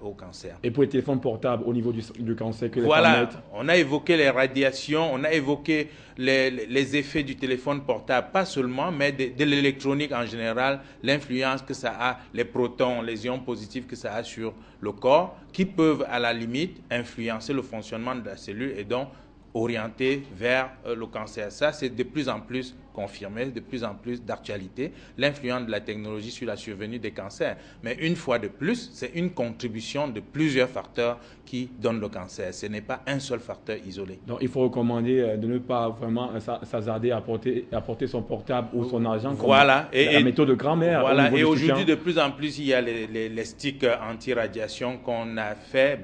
S5: au cancer.
S1: Et pour les téléphones portables, au niveau du cancer que les
S5: voilà,
S1: femmes mettent?
S5: On a évoqué les radiations, on a évoqué les effets du téléphone portable, pas seulement, mais de l'électronique en général, l'influence que ça a, les protons, les ions positifs que ça a sur le corps, qui peuvent à la limite influencer le fonctionnement de la cellule et donc orienté vers le cancer. Ça, c'est de plus en plus confirmé, de plus en plus d'actualité, l'influence de la technologie sur la survenue des cancers. Mais une fois de plus, c'est une contribution de plusieurs facteurs qui donnent le cancer. Ce n'est pas un seul facteur isolé.
S1: Donc, il faut recommander de ne pas vraiment s'hasarder à apporter son portable ou son argent comme
S5: voilà.
S1: la méthode de grand-mère.
S5: Voilà. Et aujourd'hui, de plus en plus, il y a les sticks anti-radiation qu'on a fait,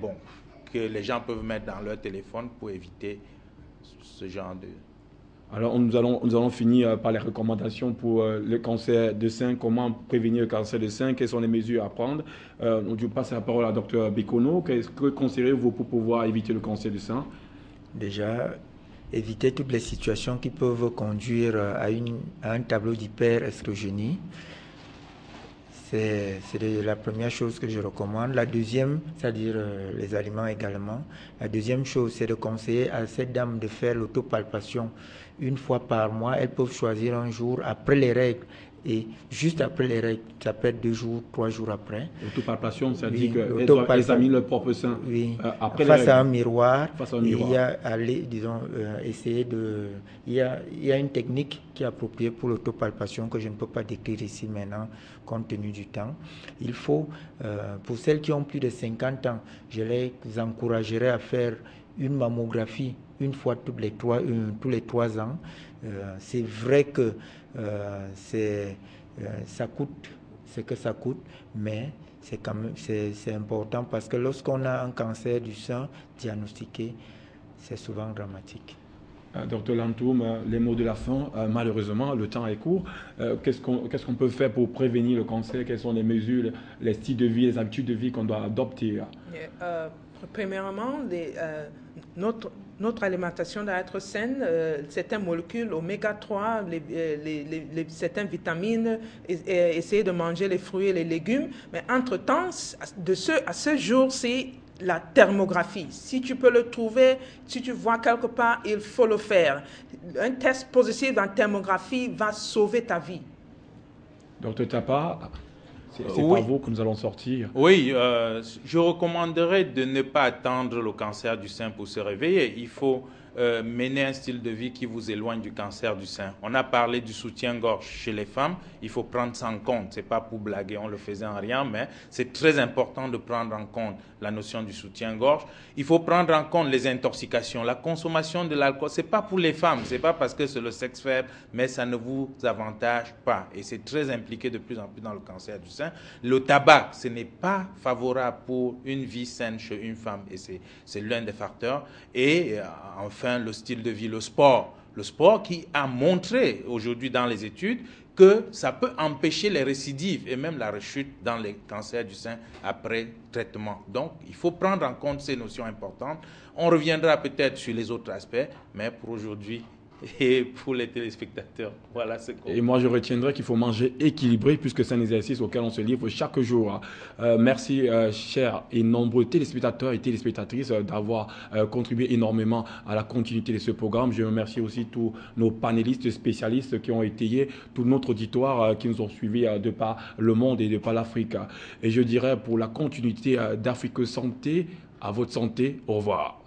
S5: que les gens peuvent mettre dans leur téléphone pour éviter ce genre de...
S1: Alors, nous allons finir par les recommandations pour le cancer de sein. Comment prévenir le cancer de sein? Quelles sont les mesures à prendre? Donc, je passe la parole à Dr Bikono. Que conseillez-vous pour pouvoir éviter le cancer du sein? Déjà,
S6: éviter toutes les situations qui peuvent conduire à un tableau d'hyperestrogénie. C'est la première chose que je recommande. La deuxième, c'est-à-dire les aliments également. La deuxième chose, c'est de conseiller à cette dame de faire l'autopalpation une fois par mois. Elles peuvent choisir un jour après les règles. Et juste après les règles, ça peut être 2 jours, 3 jours après.
S1: L'autopalpation, ça dit qu'elles doivent examiner leur propre sein.
S6: Oui,
S1: après
S6: face à un miroir.
S1: Face à un miroir.
S6: Il y a aller, disons, essayer de... Il y a une technique qui est appropriée pour l'autopalpation que je ne peux pas décrire ici maintenant, compte tenu du temps. Il faut, pour celles qui ont plus de 50 ans, je les encouragerai à faire une mammographie une fois tous les 3 ans. C'est vrai que ça coûte ce que ça coûte, mais c'est quand même c'est important parce que lorsqu'on a un cancer du sein diagnostiqué, c'est souvent dramatique.
S1: Docteur Lantoum, les mots de la fin, malheureusement, le temps est court. Qu'est-ce qu'on peut faire pour prévenir le cancer? Quelles sont les mesures, les styles de vie, les habitudes de vie qu'on doit adopter?
S7: Premièrement, notre alimentation doit être saine, certaines molécules, oméga 3, certaines vitamines, essayer de manger les fruits et les légumes. Mais entre-temps, à ce jour, c'est la thermographie. Si tu peux le trouver, si tu vois quelque part, il faut le faire. Un test positif en thermographie va sauver ta vie.
S1: Docteur Tapa, c'est par vous que nous allons sortir.
S5: Oui, je recommanderais de ne pas attendre le cancer du sein pour se réveiller. Il faut mener un style de vie qui vous éloigne du cancer du sein. On a parlé du soutien-gorge chez les femmes. Il faut prendre ça en compte. Ce n'est pas pour blaguer, on le faisait en rien, mais c'est très important de prendre en compte la notion du soutien-gorge. Il faut prendre en compte les intoxications. La consommation de l'alcool, ce n'est pas pour les femmes. Ce n'est pas parce que c'est le sexe faible, mais ça ne vous avantage pas. Et c'est très impliqué de plus en plus dans le cancer du sein. Le tabac, ce n'est pas favorable pour une vie saine chez une femme. Et c'est l'un des facteurs. Et enfin, le style de vie, le sport. Le sport qui a montré aujourd'hui dans les études que ça peut empêcher les récidives et même la rechute dans les cancers du sein après traitement. Donc, il faut prendre en compte ces notions importantes. On reviendra peut-être sur les autres aspects, mais pour aujourd'hui et pour les téléspectateurs, voilà ce qu'on...
S1: Et moi, je retiendrai qu'il faut manger équilibré puisque c'est un exercice auquel on se livre chaque jour. Merci, chers et nombreux téléspectateurs et téléspectatrices, d'avoir contribué énormément à la continuité de ce programme. Je remercie aussi tous nos panélistes spécialistes qui ont étayé tout notre auditoire qui nous ont suivis de par le monde et de par l'Afrique. Et je dirais pour la continuité d'Afrique Santé, à votre santé, au revoir.